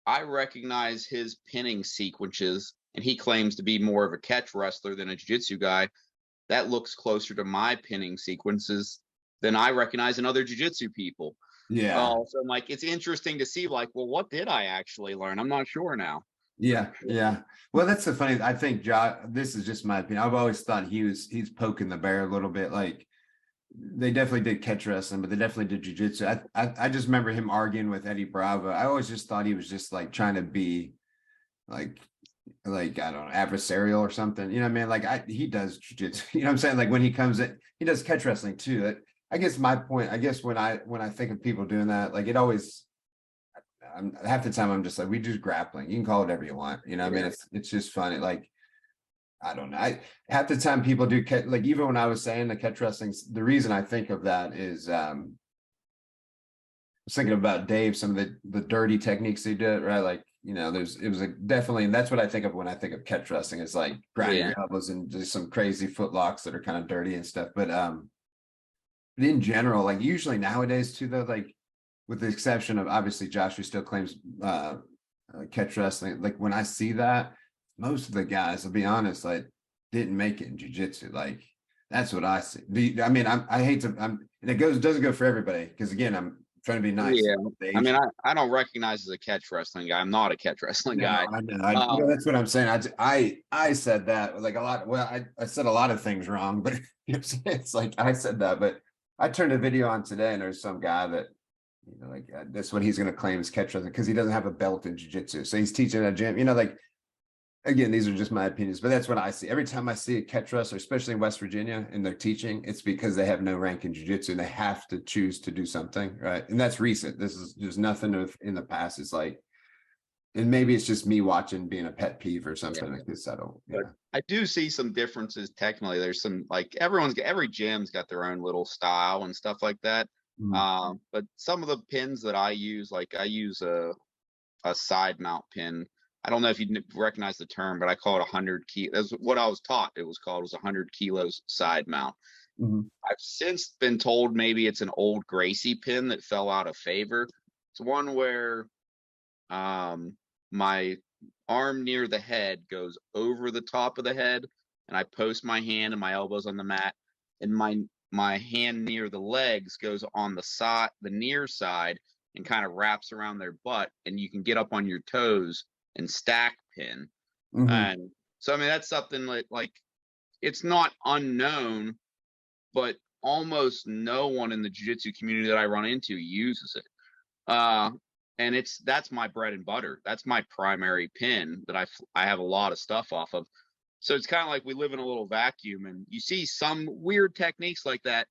I recognize his pinning sequences, and he claims to be more of a catch wrestler than a jiu-jitsu guy. That looks closer to my pinning sequences than I recognize in other jiu-jitsu people. Yeah. So I'm like, it's interesting to see, like, well, what did I actually learn? I'm not sure now. Yeah. Well, that's the funny. I think this is just my opinion. I've always thought he's poking the bear a little bit. Like they definitely did catch wrestling, but they definitely did jiu-jitsu. I just remember him arguing with Eddie Bravo. I always just thought he was just like trying to be like I don't know, adversarial or something. You know what I mean? Like he does jiu-jitsu. You know what I'm saying? Like when he comes in, he does catch wrestling too. I guess my point, when I think of people doing that, like it always, I'm half the time I'm just like, we do grappling. You can call it whatever you want. You know, I mean, it's just funny. Like, I don't know. Half the time people do like, even when I was saying the catch wrestling, the reason I think of that is I was thinking about Dave, some of the dirty techniques he did, right? Like, you know, it was definitely, and that's what I think of when I think of catch wrestling, is like grinding your elbows and just some crazy foot locks that are kind of dirty and stuff. But in general, like usually nowadays too, though, like with the exception of obviously Josh, who still claims catch wrestling, like when I see that, most of the guys, I'll be honest, like didn't make it in jiu-jitsu. Like that's what I see. I mean, I hate to, and it doesn't go for everybody, because again, I'm trying to be nice. Yeah, I mean, I don't recognize as a catch wrestling guy. I'm not a catch wrestling guy. I know. You know, that's what I'm saying. I said that like a lot. Well, I said a lot of things wrong, but it's like I said that. But I turned a video on today, and there's some guy that, you know, like that's what he's going to claim is catch wrestling, because he doesn't have a belt in jiu-jitsu. So he's teaching at a gym. You know, like, again, these are just my opinions, but that's what I see. Every time I see a catch wrestler, especially in West Virginia, and they're teaching, it's because they have no rank in jiu-jitsu and they have to choose to do something, right? And that's recent. This is just nothing in the past. It's like, and maybe it's just me watching being a pet peeve or something like this. I don't, yeah. I do see some differences technically. There's some, like, every gym's got their own little style and stuff like that. But some of the pins that I use, like I use a side mount pin. I don't know if you recognize the term, but I call it 100 kilo. That's what I was taught. It was called, 100 kilos side mount. I've since been told maybe it's an old Gracie pin that fell out of favor. It's one where my arm near the head goes over the top of the head, and I post my hand and my elbows on the mat, and my hand near the legs goes on the side, the near side, and kind of wraps around their butt, and you can get up on your toes and stack pin. And so, I mean, that's something like it's not unknown, but almost no one in the jiu-jitsu community that I run into uses it. And that's my bread and butter. That's my primary pin that I have a lot of stuff off of. So it's kind of like we live in a little vacuum, and you see some weird techniques like that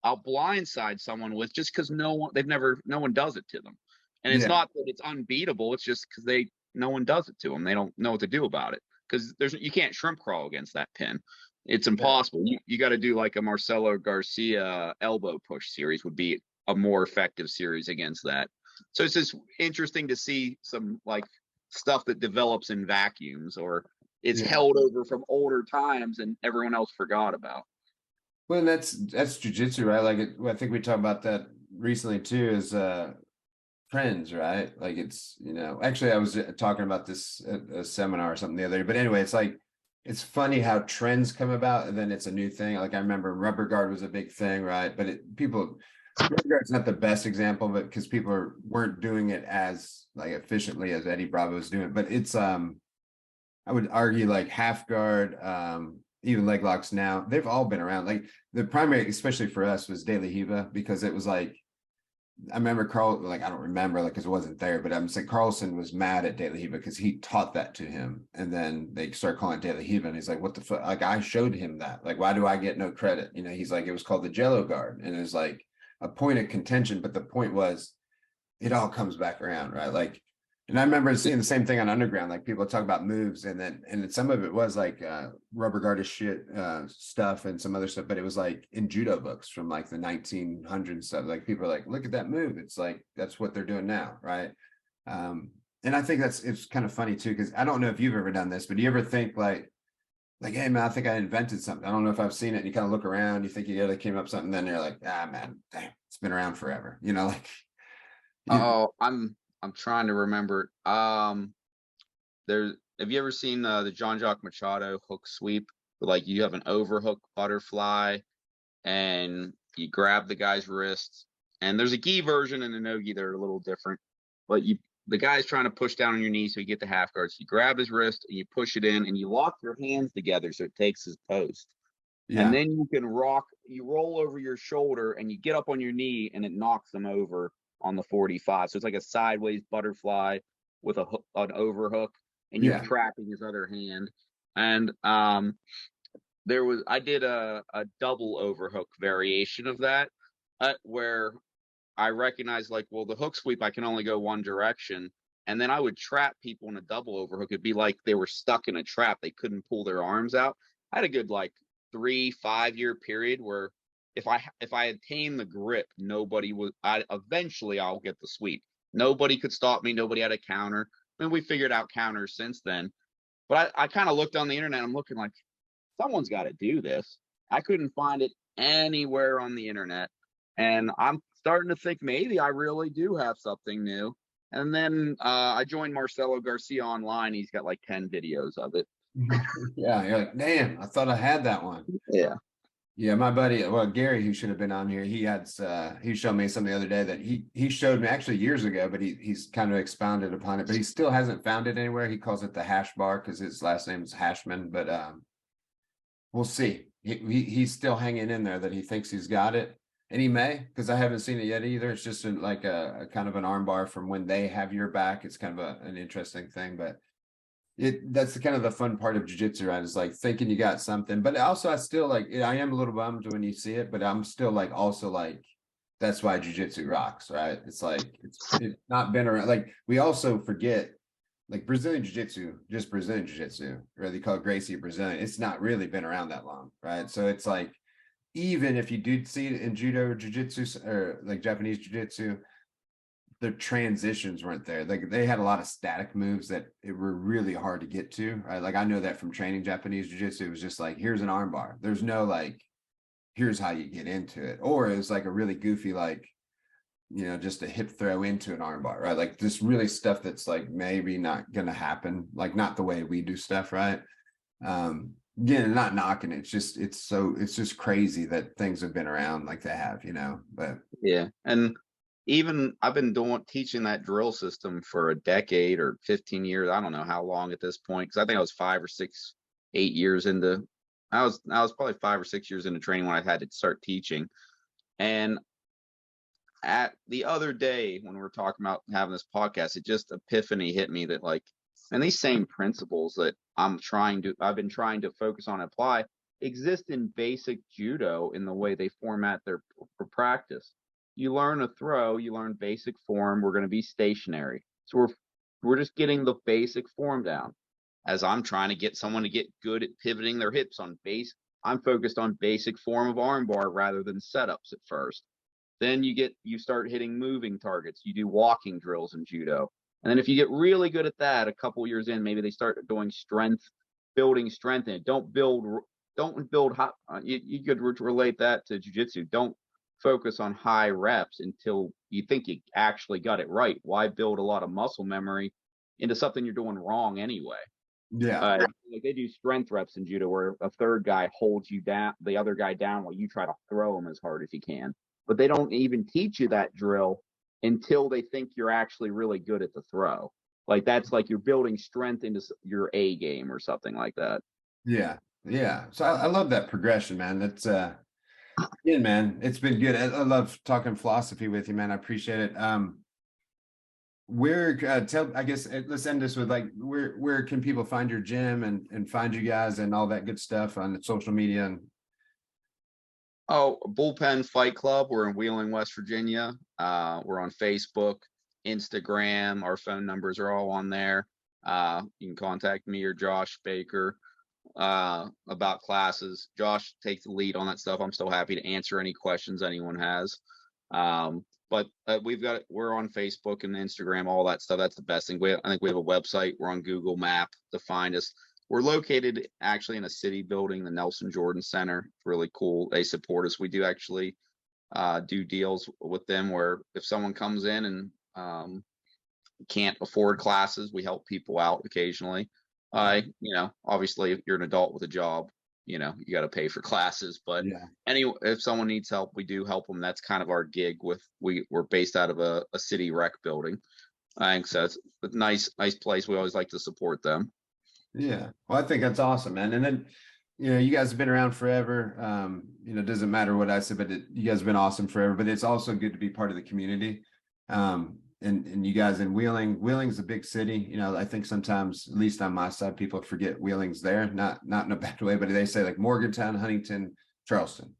I'll blindside someone with, just because no one does it to them. And it's not that it's unbeatable, it's just because no one does it to them. They don't know what to do about it, because you can't shrimp crawl against that pin. It's impossible. You got to do like a Marcelo Garcia elbow push series would be a more effective series against that. So it's just interesting to see some like stuff that develops in vacuums, or it's held over from older times and everyone else forgot about. Well, that's jiu-jitsu, right? Like I think we talked about that recently too, is trends, right? Like it's, you know, actually I was talking about this at a seminar or something the other day, but anyway, it's like, it's funny how trends come about and then it's a new thing. Like I remember rubber guard was a big thing, right? But rubber guard's not the best example of it, because people weren't doing it as like efficiently as Eddie Bravo was doing it. But it's I would argue like half guard, even leg locks now, they've all been around. Like the primary, especially for us, was De La Hiva, because it was like, I remember I don't remember, like, because it wasn't there, but I'm saying Carlson was mad at De La Hiva because he taught that to him, and then they start calling it De La Hiva, and he's like, what the fuck? Like, I showed him that. Like, why do I get no credit? You know, he's like, it was called the Jello guard, and it was like a point of contention, but the point was, it all comes back around, right? Like, and I remember seeing the same thing on Underground, like people talk about moves, and then some of it was like rubber guard shit stuff and some other stuff, but it was like in judo books from like the 1900s stuff. Like people are like, look at that move. It's like, that's what they're doing now, right? And I think it's kind of funny too, because I don't know if you've ever done this, but do you ever think like, hey man, I think I invented something. I don't know if I've seen it. And you kind of look around, you think you came up something, then you're like, man, damn, it's been around forever. You know, like. I'm trying to remember. Have you ever seen the Jean-Jacques Machado hook sweep? Like you have an overhook butterfly and you grab the guy's wrist, and there's a gi version and a no gi that are a little different, but the guy's trying to push down on your knee so you get the half guard. So you grab his wrist and you push it in and you lock your hands together so it takes his post. And then you can you roll over your shoulder and you get up on your knee and it knocks them over on the 45. So it's like a sideways butterfly with an overhook, and you're trapping his other hand. And I did a double overhook variation of that, where I recognized like, well, the hook sweep, I can only go one direction. And then I would trap people in a double overhook. It'd be like they were stuck in a trap. They couldn't pull their arms out. I had a good like 3-5 year period where if I attained the grip, nobody would. Eventually I'll get the sweep. Nobody could stop me. Nobody had a counter. I mean, we figured out counters since then. But I kind of looked on the internet. I'm looking like someone's got to do this. I couldn't find it anywhere on the internet, and I'm starting to think maybe I really do have something new. And then I joined Marcelo Garcia online. He's got like 10 videos of it. Yeah, you're like, damn, I thought I had that one. Yeah. Yeah, my buddy, well, Gary, who should have been on here, he showed me something the other day that he showed me actually years ago, but he's kind of expounded upon it, but he still hasn't found it anywhere. He calls it the hash bar because his last name is Hashman, but we'll see. He's still hanging in there that he thinks he's got it, and he may, because I haven't seen it yet either. It's just like a kind of an arm bar from when they have your back. It's kind of an interesting thing, but that's the kind of the fun part of jiu-jitsu, right? Is like thinking you got something, but also I still like, I am a little bummed when you see it, but I'm still like, also like, that's why jiu-jitsu rocks, right? It's like, it's not been around. Like we also forget, like Brazilian jiu-jitsu, just Brazilian jiu-jitsu, or they call it Gracie Brazilian. It's not really been around that long, right? So it's like, even if you do see it in judo or jiu-jitsu or like Japanese jiu-jitsu, the transitions weren't there. Like they had a lot of static moves that it were really hard to get to, right? Like I know that from training Japanese jiu-jitsu, it was just like, here's an arm bar. There's no like, here's how you get into it. Or it was like a really goofy, like, you know, just a hip throw into an arm bar, right? Like this really stuff that's like maybe not going to happen, like not the way we do stuff, right? Again, not knocking it. It's just crazy that things have been around like they have, you know, but Yeah. And even I've been teaching that drill system for a decade or 15 years. I don't know how long at this point, because I think I was 5 or 6, 8 years into. I was probably 5 or 6 years into training when I had to start teaching. And at the other day when we were talking about having this podcast, it just epiphany hit me that like, and these same principles that I've been trying to focus on and apply exist in basic judo in the way they format their for practice. You learn a throw, you learn basic form. We're going to be stationary. So we're just getting the basic form down. As I'm trying to get someone to get good at pivoting their hips on base, I'm focused on basic form of armbar rather than setups at first. Then you start hitting moving targets. You do walking drills in judo. And then if you get really good at that, a couple years in, maybe they start doing building strength in it. Don't build high. You could relate that to jiu-jitsu. Don't focus on high reps until you think you actually got it right. Why build a lot of muscle memory into something you're doing wrong anyway? yeah. Like they do strength reps in judo where a third guy holds you down, the other guy down, while you try to throw him as hard as you can. But they don't even teach you that drill until they think you're actually really good at the throw. Like that's like you're building strength into your A game or something like that. Yeah. So I love that progression, man. That's yeah, man, it's been good. I love talking philosophy with you, man. I appreciate it. I guess let's end this with like, where can people find your gym and find you guys and all that good stuff on social media? And Oh, Bullpen Fight Club. We're in Wheeling, West Virginia. We're on Facebook, Instagram. Our phone numbers are all on there. You can contact me or Josh Baker about classes. Josh takes the lead on that stuff. I'm still happy to answer any questions anyone has. But we're on Facebook and Instagram, all that stuff. That's the best thing. I think we have a website. We're on Google Map to find us. We're located actually in a city building, the Nelson Jordan Center. It's really cool. They support us. We do actually do deals with them where if someone comes in and can't afford classes, we help people out occasionally. Obviously if you're an adult with a job, you got to pay for classes, but yeah. anyway, if someone needs help, we do help them. That's kind of our gig. We're based out of a city rec building. I think so. It's a nice place. We always like to support them. Yeah. Well, I think that's awesome, man. And then, you guys have been around forever. It doesn't matter what I said, but you guys have been awesome forever, but it's also good to be part of the community. And you guys in Wheeling's a big city. I think sometimes, at least on my side, people forget Wheeling's there, not in a bad way, but they say like Morgantown, Huntington, Charleston.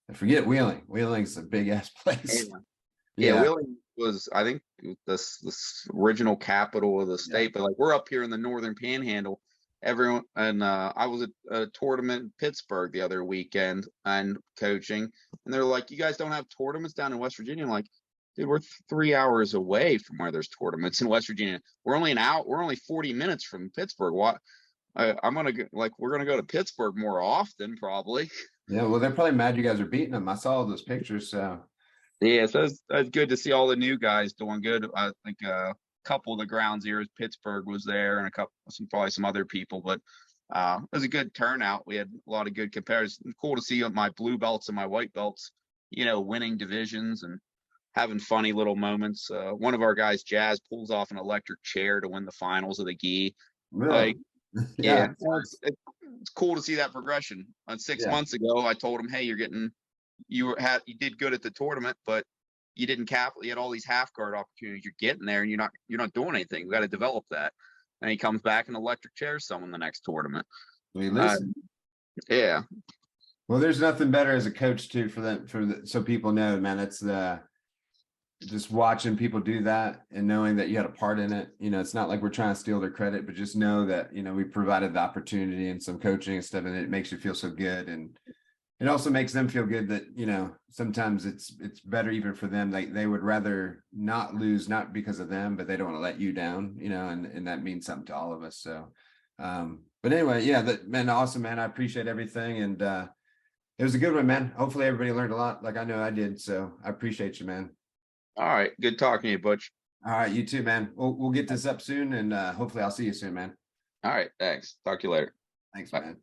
They forget Wheeling. Wheeling's a big ass place. Yeah, Yeah. Wheeling was, I think, this original capital of the state, but like we're up here in the northern panhandle. Everyone and I was at a tournament in Pittsburgh the other weekend and coaching, and they're like, "You guys don't have tournaments down in West Virginia?" I'm like, dude, we're 3 hours away from where there's tournaments in West Virginia. We're only 40 minutes from Pittsburgh. What? I'm gonna go, like we're gonna go to Pittsburgh more often, probably. Yeah, well, they're probably mad you guys are beating them. I saw all those pictures, so Yeah, so it's good to see all the new guys doing good. I think a couple of the ground zeros, Pittsburgh was there, and probably some other people, but it was a good turnout. We had a lot of good comparisons. Cool to see my blue belts and my white belts, winning divisions and having funny little moments. One of our guys, Jazz, pulls off an electric chair to win the finals of the gi. really. Like, Yeah. yeah, well, it's cool to see that progression. 6 Yeah. months ago, I told him, hey, you did good at the tournament, but you didn't you had all these half guard opportunities. You're getting there and you're not doing anything. We got to develop that. And he comes back and electric chairs someone the next tournament. We listen. Yeah. Well, there's nothing better as a coach too so people know, man, it's just watching people do that and knowing that you had a part in it. It's not like we're trying to steal their credit, but just know that, we provided the opportunity and some coaching and stuff, and it makes you feel so good. And it also makes them feel good that, sometimes it's better even for them. Like they would rather not lose, not because of them, but they don't want to let you down, and that means something to all of us. So, but anyway, yeah, man, awesome, man. I appreciate everything. And it was a good one, man. Hopefully everybody learned a lot like I know I did. So I appreciate you, man. All right. Good talking to you, Butch. All right. You too, man. We'll get this up soon, and hopefully I'll see you soon, man. All right. Thanks. Talk to you later. Thanks, Bye. man.